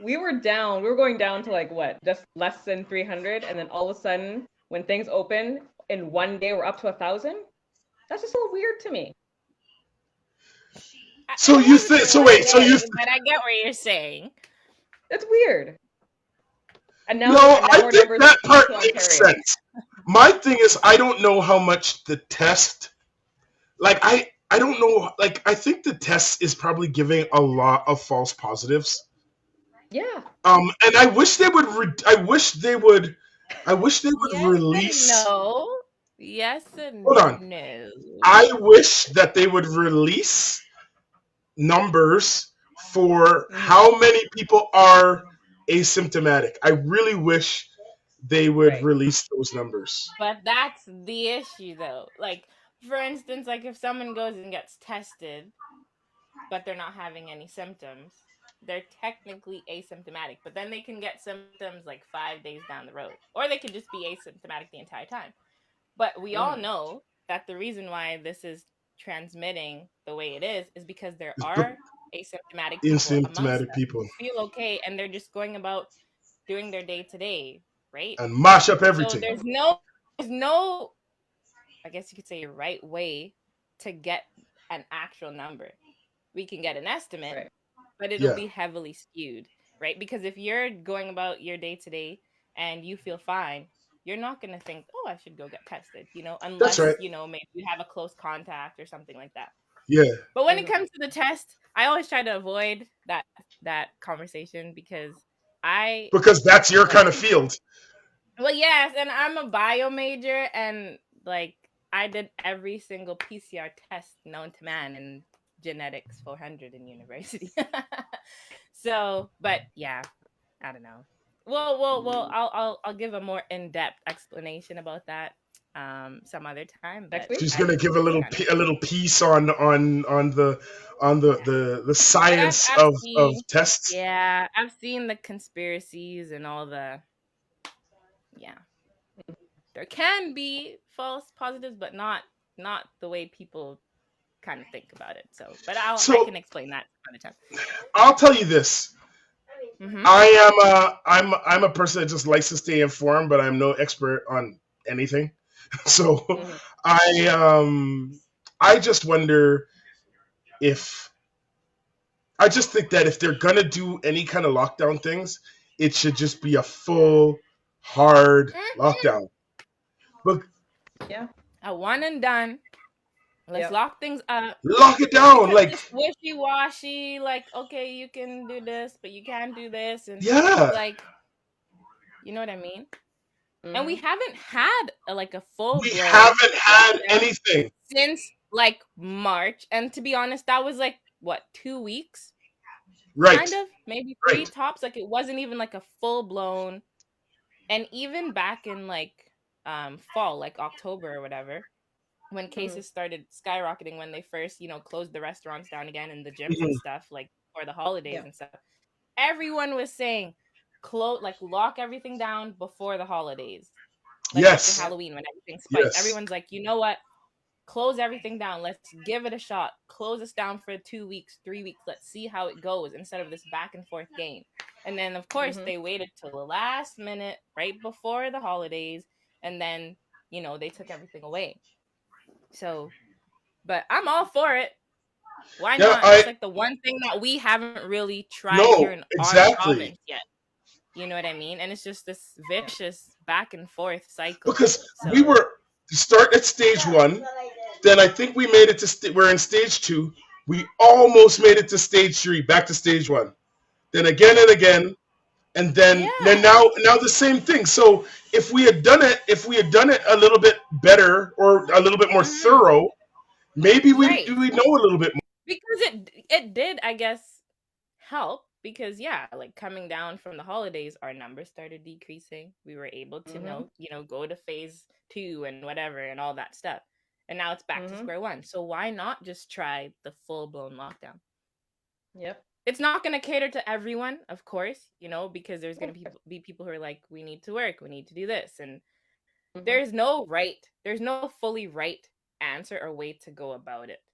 We were going down to like what, just less than 300, and then all of a sudden, when things open in one day, we're up to 1,000. That's just a little weird to me. So It you wasn't think? in So one wait. So you? day, but I get what you're saying. It's weird. And now, No, I our think numbers that are part to makes Ontario. sense. My thing is, I don't know how much the test. Like I don't know. Like I think the test is probably giving a lot of false positives. Yeah. And I wish they would. I wish they would. I wish they would Yes and release. no. Yes Hold on. and no. I wish that they would release numbers for how many people are asymptomatic. I really wish they would Right. release those numbers. But that's the issue, though. Like, for instance, like if someone goes and gets tested, but they're not having any symptoms, they're technically asymptomatic. But then they can get symptoms like 5 days down the road, or they could just be asymptomatic the entire time. But we all know that the reason why this is transmitting the way it is because there It's are asymptomatic people amongst asymptomatic us people who feel okay and they're just going about doing their day to day, right? and mash up So everything. there's no, I guess you could say, right way to get an actual number. We can get an estimate, Right. but it'll Yeah, be heavily skewed, right? Because if you're going about your day to day and you feel fine, you're not going to think, oh, I should go get tested, that's unless, right. maybe you have a close contact or something like that. Yeah, But when it comes to the test, I always try to avoid that conversation because I because that's your like, kind of field. well, yes, and I'm a bio major and like I did every single PCR test known to man in genetics 400 in university. So, but yeah, I don't know. Well, I'll give a more in-depth explanation about that some other time. Next But week? She's I gonna think give this is kind of a little piece on yeah. the But science I've of seen, tests. yeah, I've seen the conspiracies and all the, yeah. There can be false positives, but not the way people kind of think about it. So, but I So can explain that another time. I'll tell you this. Mm-hmm. I'm a person that just likes to stay informed, but I'm no expert on anything. So Mhm. I I just wonder if I just think that if they're gonna do any kind of lockdown things, it should just be a full hard lockdown. But Yeah. A one and done. Let's Yep. lock things up lock it down, because like this wishy washy, like okay, you can do this, but you can't do this, and yeah, like you know what I mean. And we Mhm. haven't had like a full we blown haven't had lockdown anything. since like March. And to be honest, that was like what 2 weeks, kind Right, of maybe three right. tops. Like it wasn't even like a full blown. And even back in like fall, like October or whatever, when Mhm. cases started skyrocketing, when they first closed the restaurants down again and the gyms and Mhm. stuff, like for the holidays Yeah. and stuff, everyone was saying close, like lock everything down before the holidays, like after Yes, Yep. Halloween when everything spiked. yes. Everyone's like, you know what, close everything down, let's give it a shot, close us down for 2 weeks, 3 weeks, let's see how it goes, instead of this back and forth game. And then of course Mhm. they waited till the last minute right before the holidays, and then they took everything away. So, but I'm all for it. Why Yeah, not? It's I like the one thing that we haven't really tried here no, in our exactly. province yet. You know what I mean? And it's just this vicious back and forth cycle. Because we So, were start at stage one, then I think we made it to we're in stage two. We almost made it to stage three, back to stage one. Then again and again, and then yeah. now the same thing. So if we had done it a little bit better or a little bit more Hmm. thorough, maybe Right. we know a little bit more. Because it did, I guess, help, because yeah, like coming down from the holidays, our numbers started decreasing. We were able to Mhm. go to phase 2 and whatever and all that stuff. And now it's back to Mhm. square one. So why not just try the full blown lockdown? Yep. It's not going to cater to everyone, of course, because there's going to be people who are like, we need to work, we need to do this, and Mhm. there's no fully right answer or way to go about it.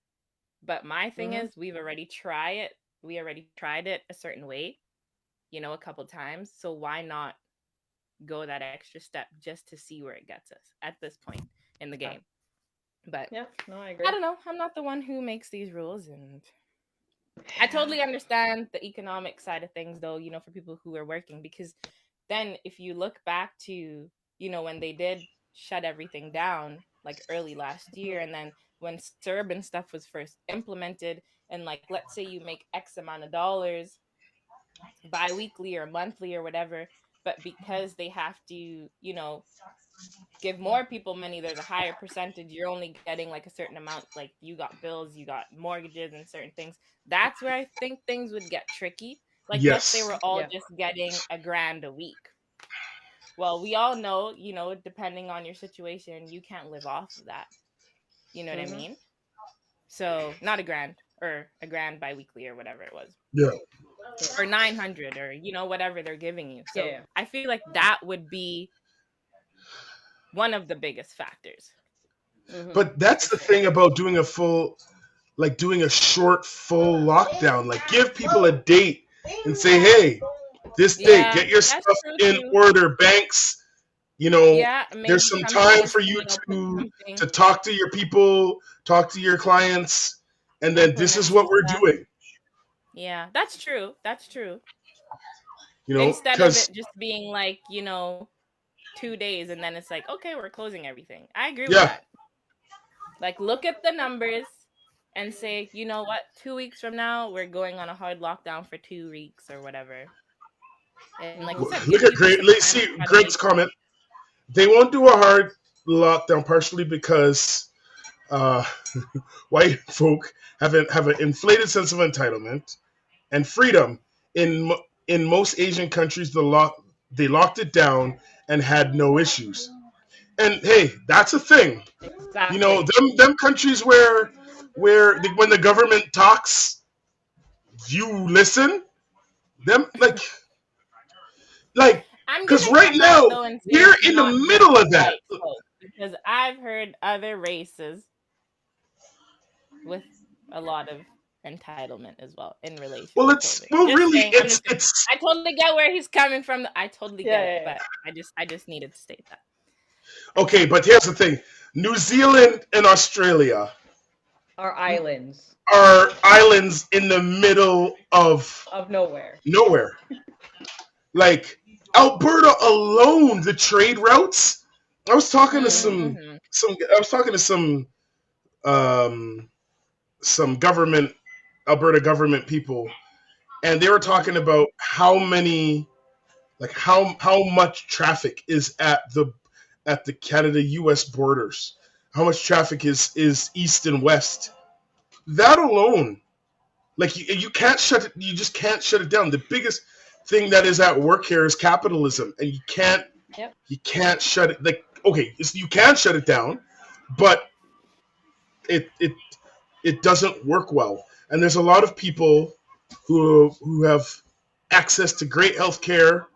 But my thing Mhm. is, we already tried it a certain way, a couple times. So why not go that extra step just to see where it gets us at this point in the Yeah. game? But Yeah. No, I I agree. don't know. I'm not the one who makes these rules, and I totally understand the economic side of things, though, for people who are working, because then if you look back to, when they did shut everything down, like early last year, and then when CERB and stuff was first implemented, and like, let's say you make X amount of dollars bi-weekly or monthly or whatever, but because they have to, give more people money, there's a higher percentage, you're only getting like a certain amount, like you got bills, you got mortgages and certain things. That's where I think things would get tricky. Like, let's say Yes. we're all Yeah. just getting $1,000 a week. Well, we all know, depending on your situation, you can't live off of that. You know what I Mhm. mean? So not $1,000, or $1,000 bi-weekly or whatever it was, Yeah. or 900, or whatever they're giving you. Yeah. So Yeah. I feel like that would be one of the biggest factors, Mhm. But that's for the sure. thing about doing a short full lockdown. Like give people a date and say, hey, this date, Yeah, get your that's stuff true in too. order. Banks, Yeah, there's maybe some time companies, for you put to something, talk to your people, talk to your clients, and then this implement is some what we're stuff. doing. Yeah, that's true. That's true. Instead of Because it just being like, 2 days and then it's like, okay, we're closing everything. I agree with yeah, that. Like, look at the numbers and say, you know what, 2 weeks from now, we're going on a hard lockdown for 2 weeks or whatever. And like you Mhm. said, look give at people Greg. some Let's time see to try to Greg's make. comment. They won't do a hard lockdown partially because uh, white folk have an inflated sense of entitlement and freedom. In in most Asian countries, they locked it down and had no issues. And hey, that's a thing. You know, Exactly. them countries where when the government talks, you listen. Them like I'm because gonna right come now out though and say we're it's in the not just middle of that. white folks because I've heard other races with a lot of entitlement as well in relation Well, to it's COVID. well, Just really, saying, I'm just saying. it's I totally get where he's coming from. I totally get it, Yeah. but I just needed to state that. okay. But here's the thing: New Zealand and Australia Our islands are islands in the middle of of nowhere. nowhere. Like Alberta alone, the trade routes. I was talking to Mm-hmm. I was talking to um some government Alberta government people, and they were Hmm. talking about how many like how much traffic is at the Canada US borders. How much traffic is east and west. That alone, like you can't shut it. You just can't shut it down. The biggest thing that is at work here is capitalism, and Yep. you can't shut it. Like okay, you can shut it down, but it it it doesn't work well. And there's a lot of people who have access to great health care,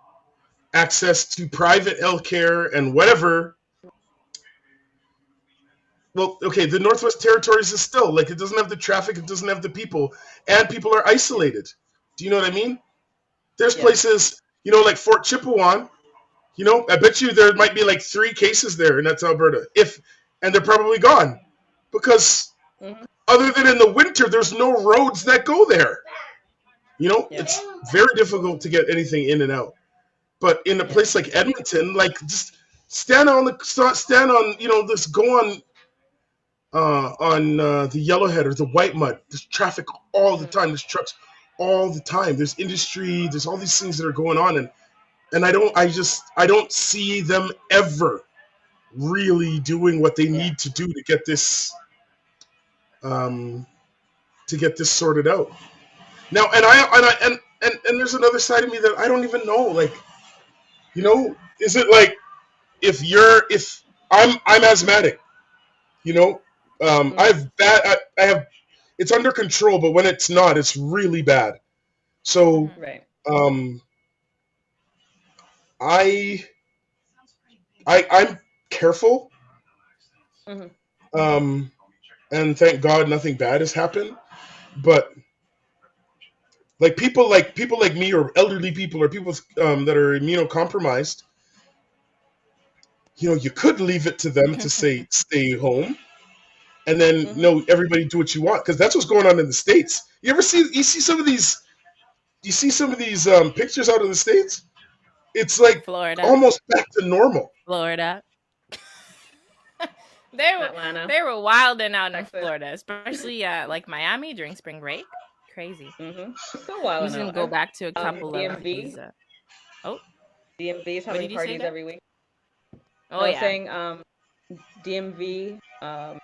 access to private health care, and whatever. Well, okay, the Northwest Territories is still like it doesn't have the traffic, it doesn't have the people, and people are Yeah. isolated. Do you know what I mean? There's Yeah. places, you know, like Fort Chipewyan. You know, I bet you there might be like 3 cases there, and that's Alberta. And they're probably gone because Hmm. other than in the winter, there's no roads that go there. You know, Yeah. it's very difficult to get anything in and out. But in a Yeah. place like Edmonton, like just stand on, you know, just go on the Yellowhead or the White Mud. There's traffic all the Hmm. time. There's trucks all the time. There's industry. There's all these things that are going on, and I don't see them ever really doing what they Yeah. need to do um, to get this sorted out. Now, and there's another side of me that I don't even know. Like, you know, is it like if I'm asthmatic, you know, Hmm. I have it's under control, but when it's not, it's really bad. So Mm-hmm. Right. um, I I'm careful, Hmm. um, and thank God nothing bad has happened. But people like me or elderly people or people that are immunocompromised, you know, you could leave it to them to say stay home, and then Hmm. no, everybody do what you want because that's what's going on in the states. You see some of these pictures out of the states. It's like Florida, almost back to normal. Florida. they were Atlanta, they were wilding out in Texas. Florida, especially like Miami during spring break. Crazy. Hmm. Still I'm wilding just gonna out. go back to a couple of these. DMV. Oh, DMV is what having did you say parties there? every week. Oh I was yeah. saying DMV, what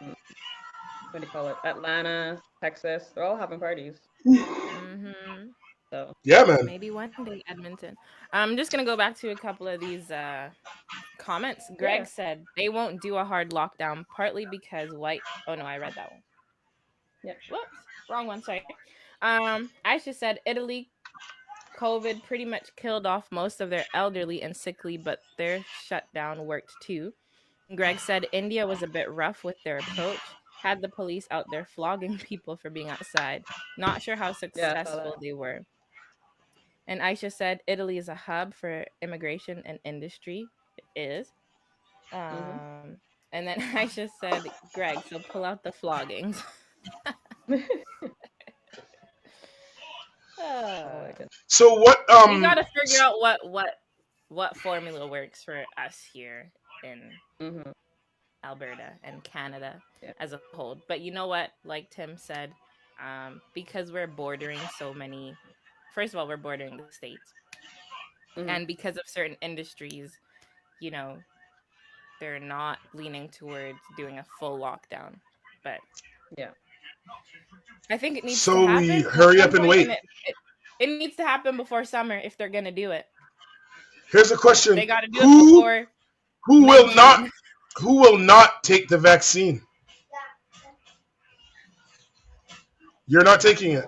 do you call it? Atlanta, Texas, they're all having parties. Mm-hmm. So Yeah, man. Maybe one day, Edmonton. I'm just gonna go back to a couple of these comments. yeah. Greg said they won't do a hard lockdown, partly because white. Oh no, I read that one. Yeah. Whoops, wrong one. Sorry. Aisha said Italy COVID pretty much killed off most of their elderly and sickly, but their shutdown worked too. Greg said India was a bit rough with their approach, had the police out there flogging people for being outside. Not sure how Yeah, I saw successful that. they were. And Aisha said Italy is a hub for immigration and industry. It is. Hmm. Um, and then Aisha said, Greg, so pull out the floggings. Oh my Uh, goodness. So what? we got to figure out what formula works for us here in Hmm. Alberta and Canada Yeah. as a whole. But you know what? Like Tim said, because we're bordering so many. First of all, we're bordering the states, Hmm. and because of certain industries, you know, they're not leaning towards doing a full lockdown. But Yeah. I think it needs to So we happen at hurry some up and point, wait. and it needs to happen before summer if they're gonna do it. Here's a question: They got to do it Who before who May will not June. Who will not take the vaccine? You're not taking it.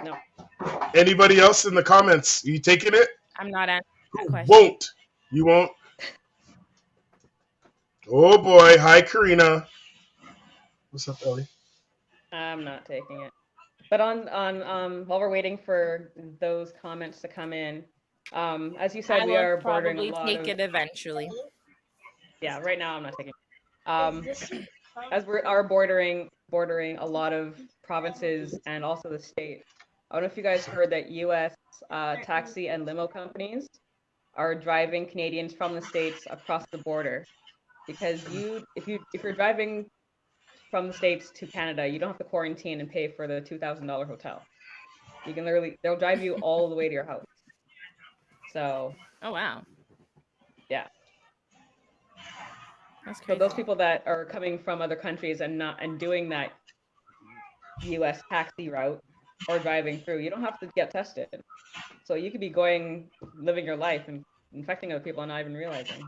No. Anybody else in the comments? Are you taking it? I'm not answering that Who question. won't? You won't? Oh boy. Hi, Karina. What's up, Ellie? I'm not taking it. But while we're waiting for those comments to come in, as you said, I we will are bordering a probably lot take of. it eventually. Yeah, right now I'm not taking it. As we are bordering a lot of provinces and also the state. I don't know if you guys heard that U.S. Taxi and limo companies are driving Canadians from the states across the border because if you're driving from the states to Canada, you don't have to quarantine and pay for the $2,000 hotel. You can they'll drive you all the way to your house. So Oh wow, yeah. that's So crazy. those people that are coming from other countries and doing that U.S. taxi route or driving through, you don't have to get tested. So you could be living your life and infecting other people and not even realizing.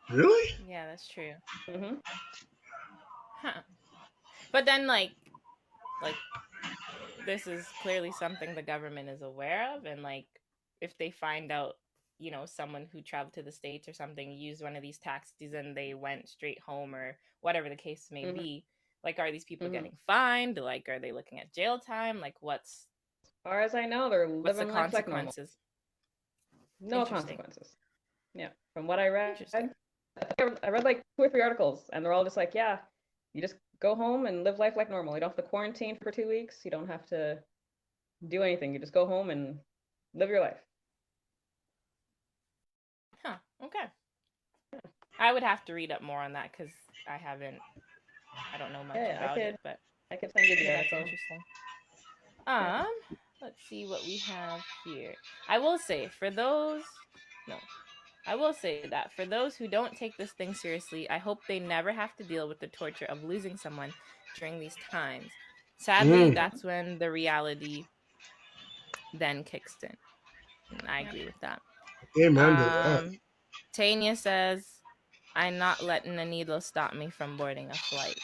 Really? Yeah, that's true. Mm-hmm. Huh. But then like this is clearly something the government is aware of, and like if they find out, you know, someone who traveled to the States or something used one of these taxis and they went straight home or whatever the case may Mm-hmm. be, like are these people Mm-hmm. getting fined? Like are they looking at jail time? Like what's As far as I know, they're the living life like normal. consequences? No Interesting. consequences. Yeah. From what I read, Interesting. I read like 2 or 3 articles, and they're all just like, yeah, you just go home and live life like normal. You don't have to quarantine for 2 weeks. You don't have to do anything. You just go home and live your life. Huh. Okay. I would have to read up more on that because I don't know much about it, but I could send you the that's article. interesting. Yeah. Let's see what we have here. I will say that for those who don't take this thing seriously, I hope they never have to deal with the torture of losing someone during these times. Sadly, that's when the reality then kicks in. And I agree with that. Amen to that. Tanya says, I'm not letting a needle stop me from boarding a flight.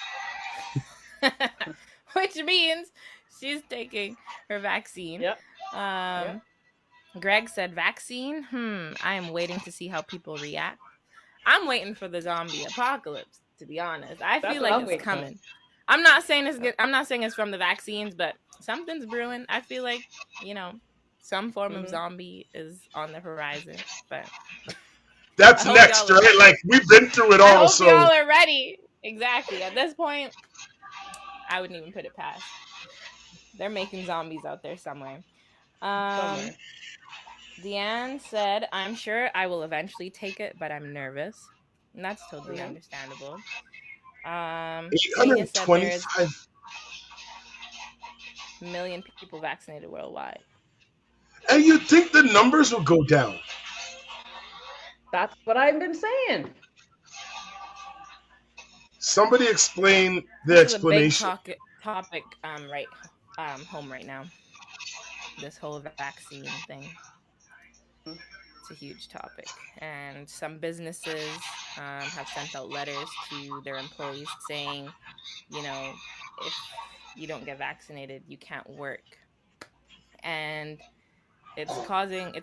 Which means she's taking her vaccine. Yep. Greg said, vaccine? I am waiting to see how people react. I'm waiting for the zombie apocalypse, to be honest. I feel like it's coming. I'm not saying it's from the vaccines, but something's brewing. I feel like, you know, some form of zombie is on the horizon. But that's next, right? Like we've been through it all. I hope so y'all are ready. Exactly. At this point, I wouldn't even put it past. They're making zombies out there somewhere. Deanne said, I'm sure I will eventually take it, but I'm nervous. And that's totally understandable. Tanya said there's 1 million people vaccinated worldwide. And you'd think the numbers would go down. That's what I've been saying. Somebody explain the this explanation. Is a big topic home right now. This whole vaccine thing. It's a huge topic, and some businesses have sent out letters to their employees saying, you know, if you don't get vaccinated, you can't work. And it's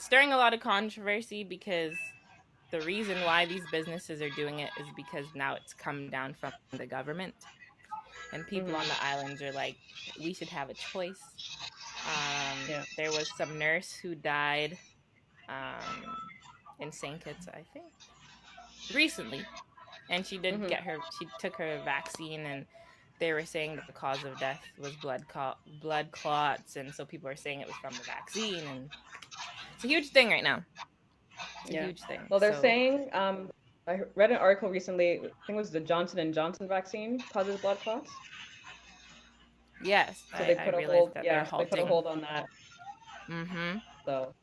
stirring a lot of controversy because the reason why these businesses are doing it is because now it's come down from the government, and people on the islands are like, we should have a choice. There was some nurse who died in St. Kitts, I think, recently, and she took her vaccine, and they were saying that the cause of death was blood clots, and so people are saying it was from the vaccine, and it's a huge thing right now. It's a huge thing. Well, they're saying, I read an article recently, I think it was the Johnson & Johnson vaccine causes blood clots. Yes, so they put a hold. They put a hold on that. So.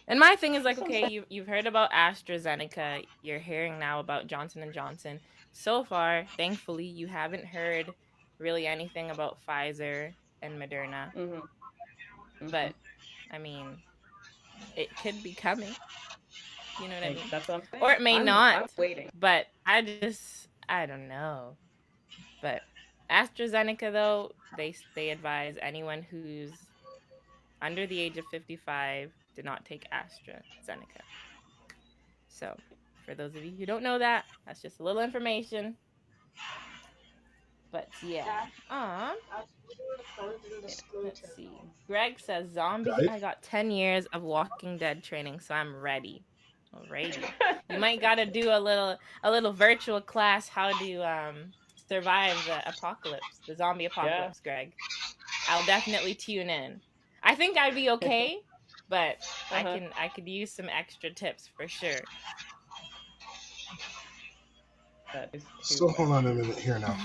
And my thing is like, okay, you've heard about AstraZeneca. You're hearing now about Johnson & Johnson. So far, thankfully, you haven't heard really anything about Pfizer and Moderna. But, I mean, it could be coming. You know what I mean? That's what I'm saying. Or it may I'm not. waiting. But I don't know. But AstraZeneca, though, they advise anyone who's under the age of 55 to not take AstraZeneca. So, for those of you who don't know that, that's just a little information. But yeah. Let's see. Greg says, zombie, Right? I got 10 years of Walking Dead training, so I'm ready. Alrighty. You might gotta do a little virtual class how to survive the apocalypse, the zombie apocalypse, Greg. I'll definitely tune in. I think I'd be okay, but I could use some extra tips for sure. That is So hold on a minute here now.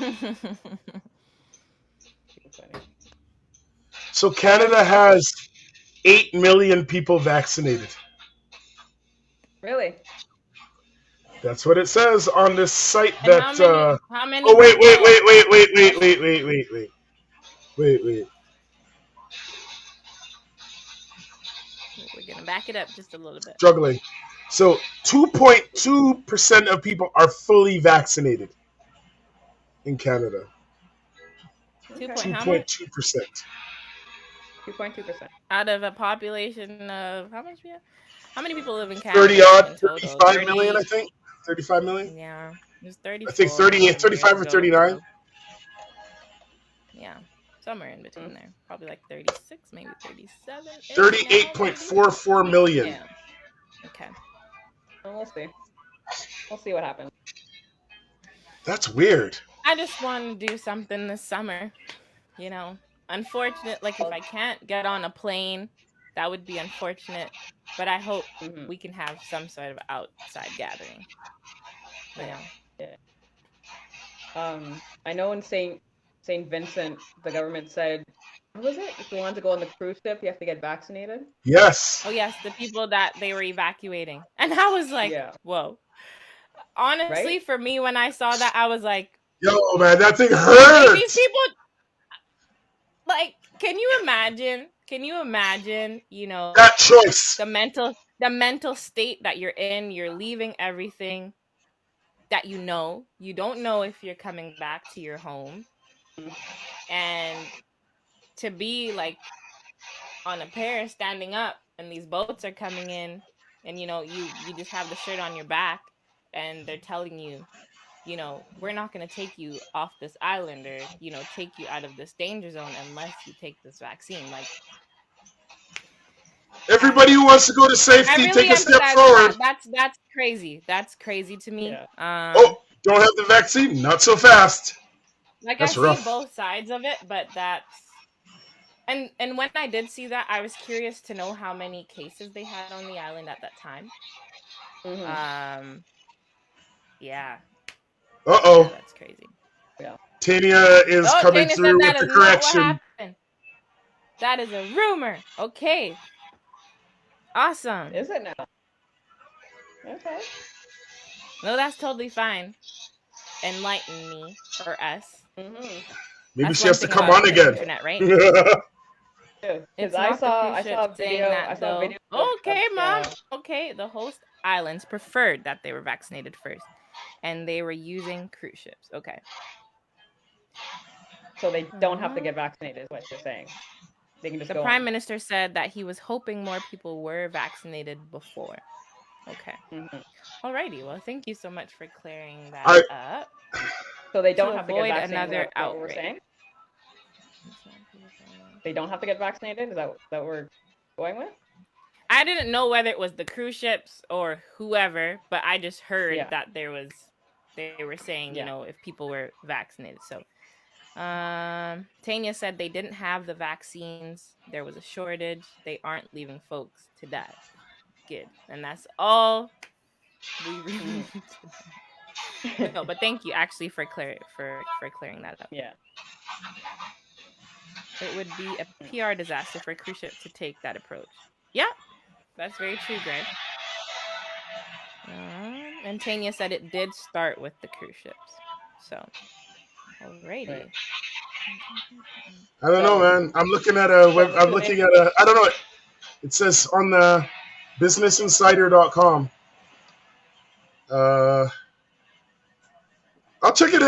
So Canada has 8 million people vaccinated. Really? That's what it says on this site. And that how many oh wait. We're gonna back it up just a little bit. Struggling. So 2.2% of people are fully vaccinated in Canada. 2.2%. 2.2%. Out of a population of how much we have? How many people live in Canada? 30 odd, in total? 35 million, I think. 35 million? Yeah, there's 34. I think 35 or 39. So, yeah, somewhere in between there. Probably like 36, maybe 37. 38.44 million. Yeah. Okay. Well, we'll see. We'll see what happens. That's weird. I just want to do something this summer. You know, unfortunate. Like if I can't get on a plane, that would be unfortunate. But I hope we can have some sort of outside gathering. Yeah. I know in Saint Vincent, the government said, what was it? If you want to go on the cruise ship, you have to get vaccinated. Yes. Oh yes, the people that they were evacuating, and I was like, whoa. Honestly, for me, when I saw that, I was like, yo, man, that thing hurts. These people, like, can you imagine? You know, that choice, the mental state that you're in. You're leaving everything that you don't know if you're coming back to your home, and to be like on a pier standing up, and these boats are coming in, and you just have the shirt on your back, and they're telling you, we're not going to take you off this island or, take you out of this danger zone unless you take this vaccine. Like, everybody who wants to go to safety, really take a step forward. That's crazy. That's crazy to me. Yeah. Don't have the vaccine? Not so fast. Like, that's I rough. see both sides of it, but that's... And when I did see that, I was curious to know how many cases they had on the island at that time. Yeah. Uh-oh. Yeah, that's crazy. Yeah. Tania is coming Tania through with the correction. That is a rumor. Okay. Awesome. Is it now? Okay. No, that's totally fine. Enlighten me or us. Maybe she has to come on again. Internet, right? Because I saw a video. Okay, Mom. Okay, the host islands preferred that they were vaccinated first, and they were using cruise ships. Okay. So they don't have to get vaccinated, is what you're saying. They can just the Prime Minister said that he was hoping more people were vaccinated before. Okay. Alrighty. Well, thank you so much for clearing that up. So they don't have to get vaccinated. Another outbreak. What we're saying? They don't have to get vaccinated? Is that what we're going with? I didn't know whether it was the cruise ships or whoever, but I just heard that they were saying, if people were vaccinated. So Tanya said they didn't have the vaccines. There was a shortage. They aren't leaving folks to die. Good. And that's all we really need to know. No, but thank you actually for clearing that up. Yeah. It would be a PR disaster for a cruise ship to take that approach. Yeah, that's very true, Greg. And Tanya said it did start with the cruise ships. So, alrighty. Right. I don't know, man. I'm looking at a web. I don't know. It says on the businessinsider.com. Uh, I'll check it.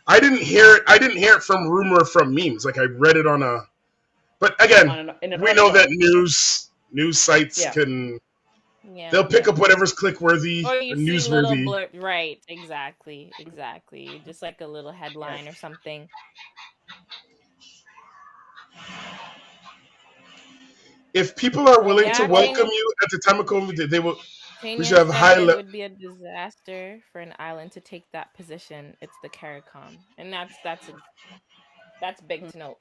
I didn't hear it. I didn't hear it from rumor from memes. Like I read it on a. But again, in an we know that article. news sites Yeah. can. Yeah. They'll pick up whatever's click worthy Or or you see little newsworthy. blur, right? Exactly. Just like a little headline or something. If people are willing Yeah, to welcome you at the time of COVID, they will. We should Kenya have high said it level. would be a disaster for an island to take that position. It's the CARICOM, and that's big to note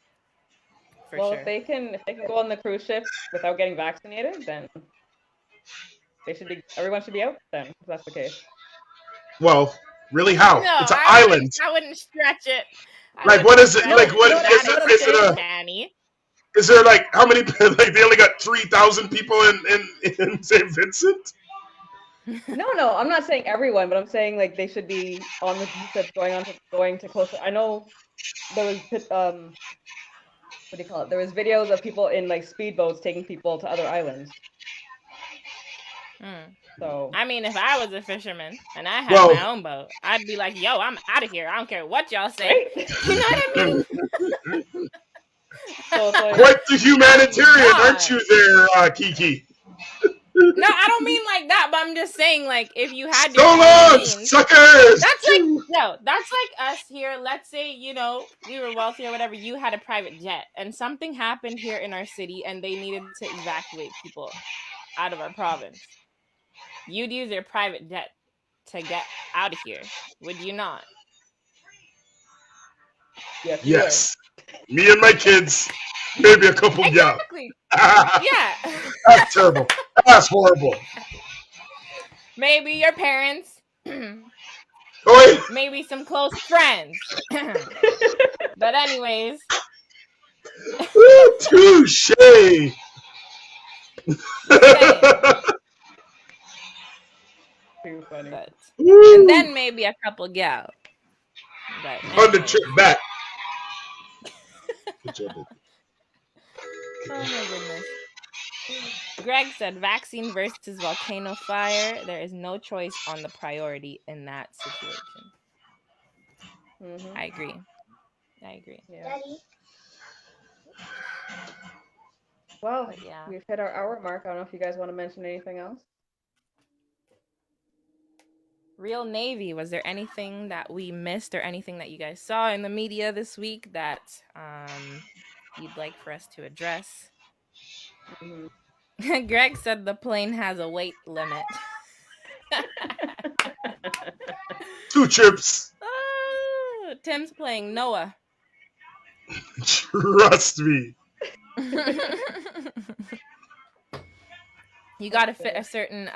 for Well, sure. if they can go on the cruise ship without getting vaccinated, then everyone should be out then, if that's the case. Well, really, how? No, It's an island. I wouldn't stretch it. Like, what is it? Like, what No, is that's what I'm it? Is it saying. a? Danny? Is there like how many? Like they only got 3,000 people in St. Vincent. No, I'm not saying everyone, but I'm saying like they should be on the cruise ship going to closer. I know there was what do you call it? There was videos of people in like speedboats taking people to other islands. So I mean, if I was a fisherman and I had Well- my own boat, I'd be like, "Yo, I'm out of here. I don't care what y'all say." right? You know what I mean? So it's like, Quite the humanitarian, God. aren't you there, Kiki? No, I don't mean like that, but I'm just saying, like, if you had your So own long, means, suckers! that's like us here. Let's say, you know, we were wealthy or whatever. You had a private jet, and something happened here in our city, and they needed to evacuate people out of our province. You'd use your private jet to get out of here, would you not? yes, you Yes. Me and my kids, maybe a couple gal. Exactly. That's Yeah. terrible. That's horrible. Maybe your parents. Oh, wait. Maybe some close friends. But anyways. Ooh, touche. Too funny. But, Woo. and then maybe a couple gals. But On the anyways. trip back. Good job, baby. Oh my goodness. Greg said vaccine versus volcano fire. There is no choice on the priority in that situation. Mm-hmm. I agree. Yeah. Well, But yeah. we've hit our hour mark. I don't know if you guys want to mention anything else. Real Navy, was there anything that we missed or anything that you guys saw in the media this week that you'd like for us to address? Mm-hmm. Greg said the plane has a weight limit. 2 trips. Oh, Tim's playing Noah. Trust me. You got to fit a certain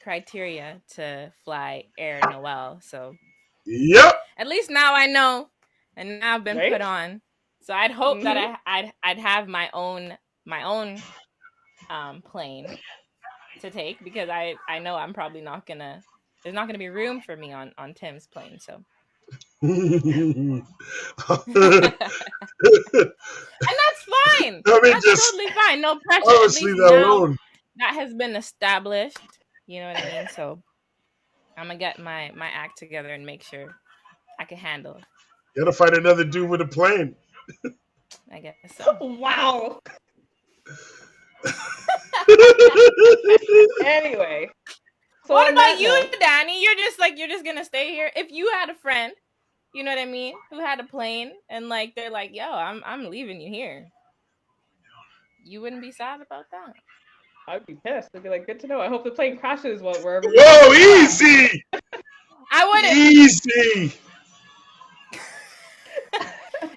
criteria to fly Air Noel. So Yep. at least now I know, and now I've been Right? put on. So I'd hope that I'd have my own plane to take, because I know I'm probably not gonna. There's not gonna be room for me on Tim's plane. So. And that's fine. That's totally fine. No pressure. I'll At just least leave that now alone. that has been established. You know what I mean? So I'm gonna get my act together and make sure I can handle it. You gotta find another dude with a plane. I guess so. Wow. Anyway. So what on about that you, note, Danny? You're just gonna stay here. If you had a friend, you know what I mean, who had a plane, and like they're like, "Yo, I'm leaving you here," you wouldn't be sad about that? I'd be pissed. I'd be like, good to know. I hope the plane crashes wherever. Whoa, easy! I wouldn't. Easy!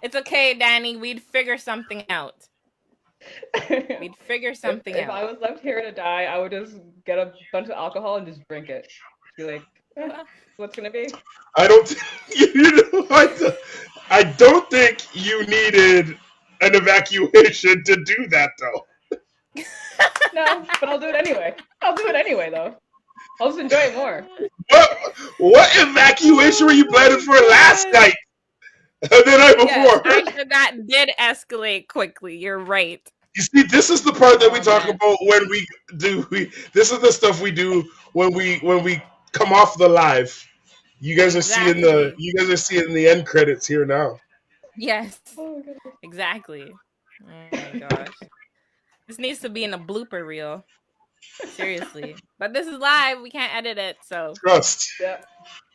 It's okay, Danny. We'd figure something out. We'd figure something if out. I was left here to die, I would just get a bunch of alcohol and just drink it. Be like, what's gonna be? I don't. I don't think you needed an evacuation to do that, though. No, but I'll do it anyway. I'll do it anyway, though. I'll just enjoy it more. What evacuation were you planning for last night? The night before? Yes, actually, that did escalate quickly. You're right. You see, this is the part that we talk about when we do. This is the stuff we do when we come off the live. You guys are seeing Exactly. the end credits here now. Yes. Oh my goodness. Exactly. Oh my gosh. This needs to be in a blooper reel. Seriously. But this is live. We can't edit it. So, Trust. Yeah.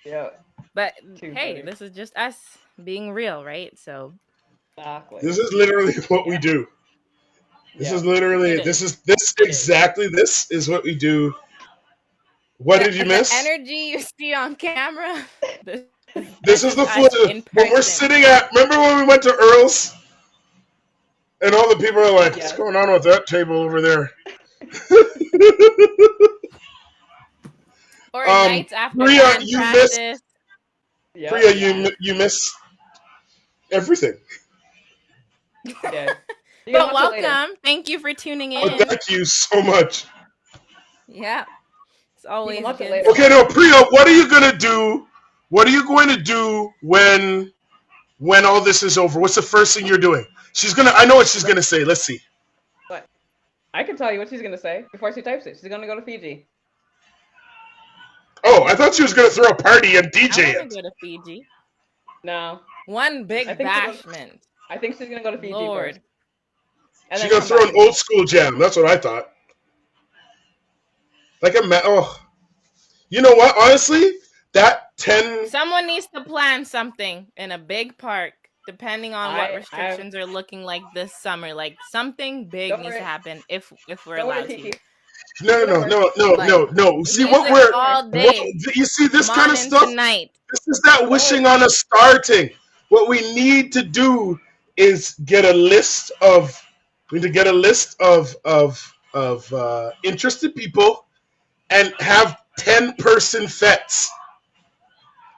Yeah. but Too hey, funny. this is just us being real, right? So, Exactly. This is literally what we Yeah. do. This Yeah. is literally It is. this It is. exactly this is what we do. What did you The miss? energy you see on camera, this, This this is is the us foot in when we're person. sitting at. Remember when we went to Earl's and all the people are like, "What's Yes. going on with that table over there?" Or nights after Priya, band you missed. practice. Yeah. Priya, Yeah. you miss everything. You did. You can But watch it later. welcome. Thank you for tuning But in. thank you so much. Yeah. It's always watch it good. later. Okay, no, Priya, what are you gonna do? What are you going to do when all this is over? What's the first thing you're doing? She's gonna. I know what she's gonna say. Let's see. But I can tell you what she's gonna say before she types it. She's gonna go to Fiji. Oh, I thought she was gonna throw a party and I DJ want to it. go to Fiji. No. One big I think she's gonna- bashment. I think she's gonna go to Fiji Lord. first. And She's then gonna come throw back. an old school jam. That's what I thought. Like you know what? Honestly, that 10. Someone needs to plan something in a big park, depending on what I- restrictions are looking like this summer. Like something big Don't needs to worry. happen if we're Don't worry, allowed Kiki. to. No. Like, See music all day. you see this Come kind on of in stuff. tonight. This is that wishing on a star thing. What we need to do is get a list of. We need to get a list of interested people and have 10-person fets.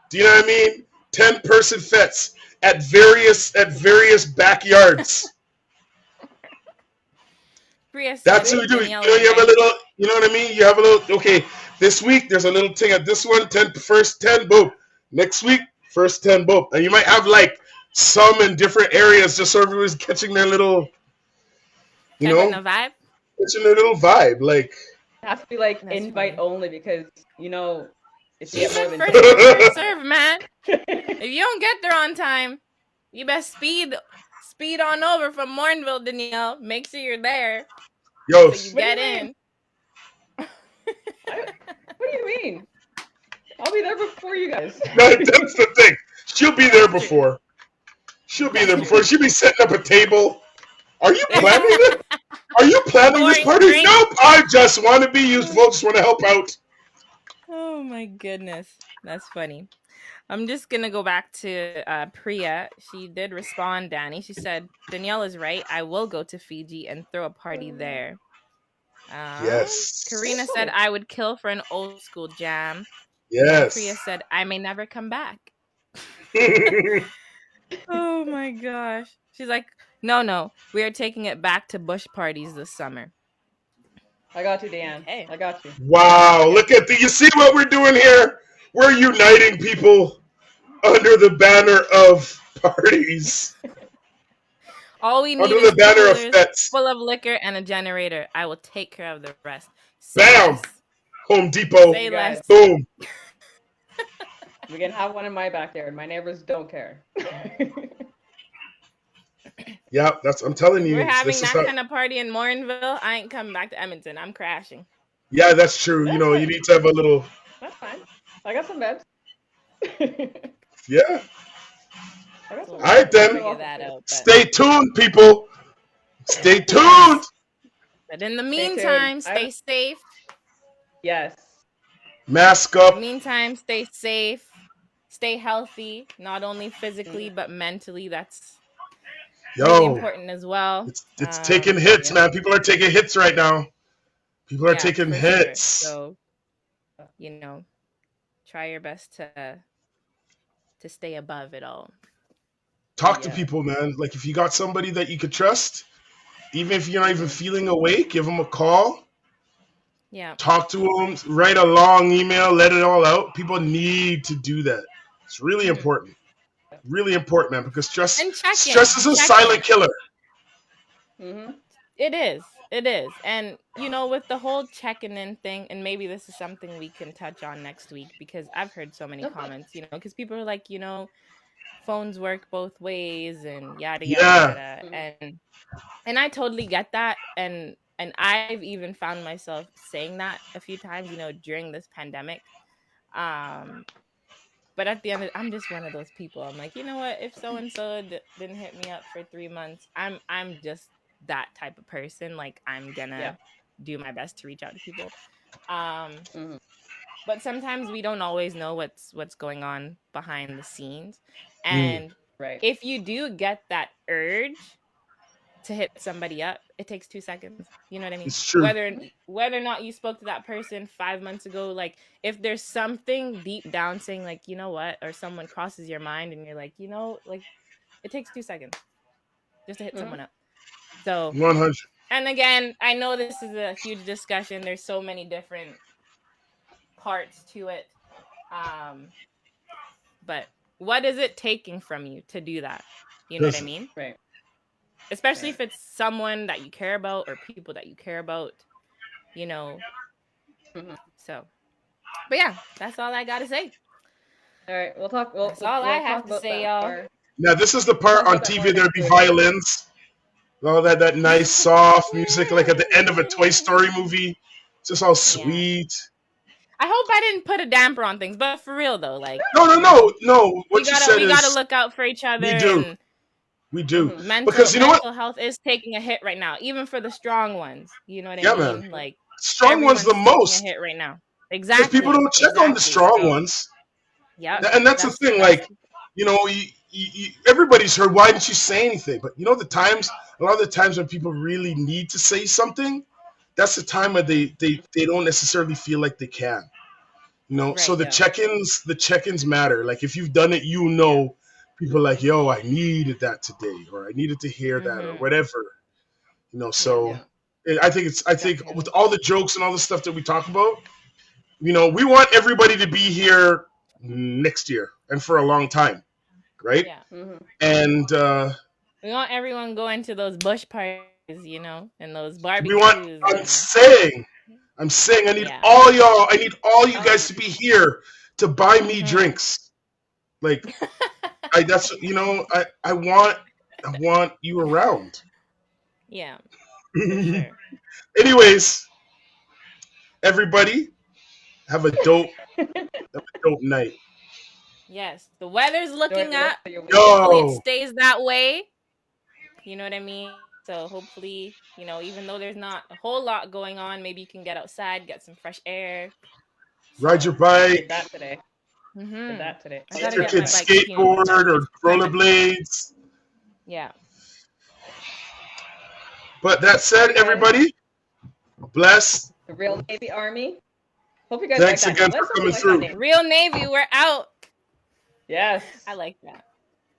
Do you know what I mean? 10-person fets at various backyards. Priya That's said what we do. Danielle You is have a right. little. You know what I mean? You have a little. Okay, this week there's a little thing at this one. First 10, boom. Next week, first 10, boom. And you might have like some in different areas, just so everybody's catching their little. Catching the vibe. Catching their little vibe, like. It has to be like That's invite funny. only because if you She get more said than first 10. come, first serve, man. If you don't get there on time, you best speed on over from Mornville, Danielle. Make sure you're there Yo, so you What do you get mean? in. What do you mean? I'll be there before you guys. that's the thing. She'll be there before. She'll be there before. She'll be setting up a table. Are you planning it? Are you planning this Pouring party? drinks. Nope. I just want to be useful. Just want to help out. Oh my goodness. That's funny. I'm just going to go back to Priya. She did respond, Danny. She said, Danielle is right. I will go to Fiji and throw a party there. Yes. Karina said, I would kill for an old school jam. Yes. Priya said, I may never come back. Oh my gosh. She's like, no. We are taking it back to bush parties this summer. I got you, Dan. Okay. I got you. Wow. Look at you see what we're doing here? We're uniting people under the banner of parties. All we need Under is the banner of coolers fets. full of liquor and a generator. I will take care of the rest. Say Bam. less. Home Depot. Say less. Boom. We can have one in my backyard. My neighbors don't care. Yeah, I'm telling you. We're having this is that kind of party in Morinville. I ain't coming back to Edmonton. I'm crashing. Yeah, that's true. You know, you need to have a little. That's fine. I got some beds. Yeah. I got some All right, then. Figure that out, but- Stay tuned, people. Stay tuned. But in the tuned. meantime, stay safe. Yes. Mask In up. the meantime, stay safe. Stay healthy, not only physically but mentally. That's really important as well. It's taking hits, man. People are taking hits right now. People are taking for hits. Sure. So, try your best to stay above it all. Talk to people, man. Like if you got somebody that you could trust, even if you're not even feeling awake, give them a call. Yeah. Talk to them. Write a long email. Let it all out. People need to do that. It's really important. Really important, man, because stress is a silent killer. Mm-hmm. It is. It is. And with the whole checking in thing, and maybe this is something we can touch on next week, because I've heard so many Okay. comments, because people are like, phones work both ways and yada yada Yeah. yada. Mhm. And I totally get that. And I've even found myself saying that a few times, during this pandemic. But at the end, I'm just one of those people. I'm like, you know what? If so and so didn't hit me up for 3 months, I'm just that type of person. Like, I'm Yeah. gonna do my best to reach out to people. Um, Mhm. but sometimes we don't always know what's going on behind the scenes. Mm. And Right. if you do get that urge to hit somebody up, it takes 2 seconds. You know what I mean? It's true. Whether or not you spoke to that person 5 months ago, like, if there's something deep down saying, like, you know what, or someone crosses your mind and you're like, like, it takes 2 seconds just to hit Mhm. someone up. So, 100. and again, I know this is a huge discussion. There's so many different parts to it. But what is it taking from you to do that? You know what I Doesn't. mean? Right. Especially Right. if it's someone that you care about or people that you care about, you know. Mhm. So, but yeah, that's all I got to say. All right. We'll talk. We'll That's all I we'll have talk to about say, that y'all. more. Now this is the We'll part talk on about that more TV. There'd next be week. violins, all that nice soft music, like at the end of a Toy Story movie, just all Yeah. sweet. I hope I didn't put a damper on things, but for real though, like, No. What you said we gotta is look out for each other, we do, and we do, Mhm. because you know what? mental health is taking a hit right now, even for the strong ones. You know what I Yeah, man, mean? Like, strong ones the everyone's taking a most, hit right now. because people Exactly. don't check on the strong So, ones. yep. And that's the thing. Like, everybody's heard. Why didn't you say anything? But a lot of the times when people really need to say something, that's the time where they don't necessarily feel like they can. So Right. the Yeah. check-ins matter. Like, if you've done it, people are like, yo, I needed that today, or I needed to hear that, or Mm-hmm. whatever. So Yeah. I think with Definitely. all the jokes and all the stuff that we talk about, we want everybody to be here next year and for a long time, right? Yeah. Mhm. And We want everyone going to those bush parties, and those we want. barbecues, I'm and saying, I need yeah. all y'all. I need all you guys Um. to be here to buy me Mm-hmm. drinks. Like, that's I want you around. Yeah, for sure. Anyways, everybody have a dope night. Yes, the weather's Enjoy looking the rest up. of your week. Hopefully, it Yo, stays that way. You know what I mean? So hopefully, even though there's not a whole lot going on, maybe you can get outside, get some fresh air. ride your So, Did bike, that today. Did mm-hmm. that today. I take gotta your get my kids bike tuned. skateboard or It's coming. rollerblades. Yeah. But that said, Okay, guys. everybody, bless. The Real Navy Army. Hope you guys like Thanks that name. again Let for us know if you coming like that through. name. Real Navy, we're out. Yes. I like that.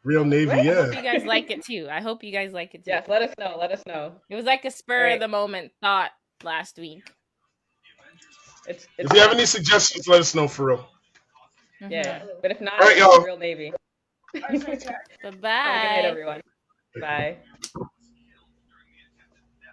Real Navy, Right? I yeah. hope you guys like it too. I hope you guys like it too. Yes. Let us know. Let us know. It was like a All spur of right. the moment thought last week. It's If you have done. any suggestions, let us know for real. Yeah. Mm-hmm. But if not, All right, it's the y'all. Real Navy. Have a good night, Bye-bye. everyone. Bye.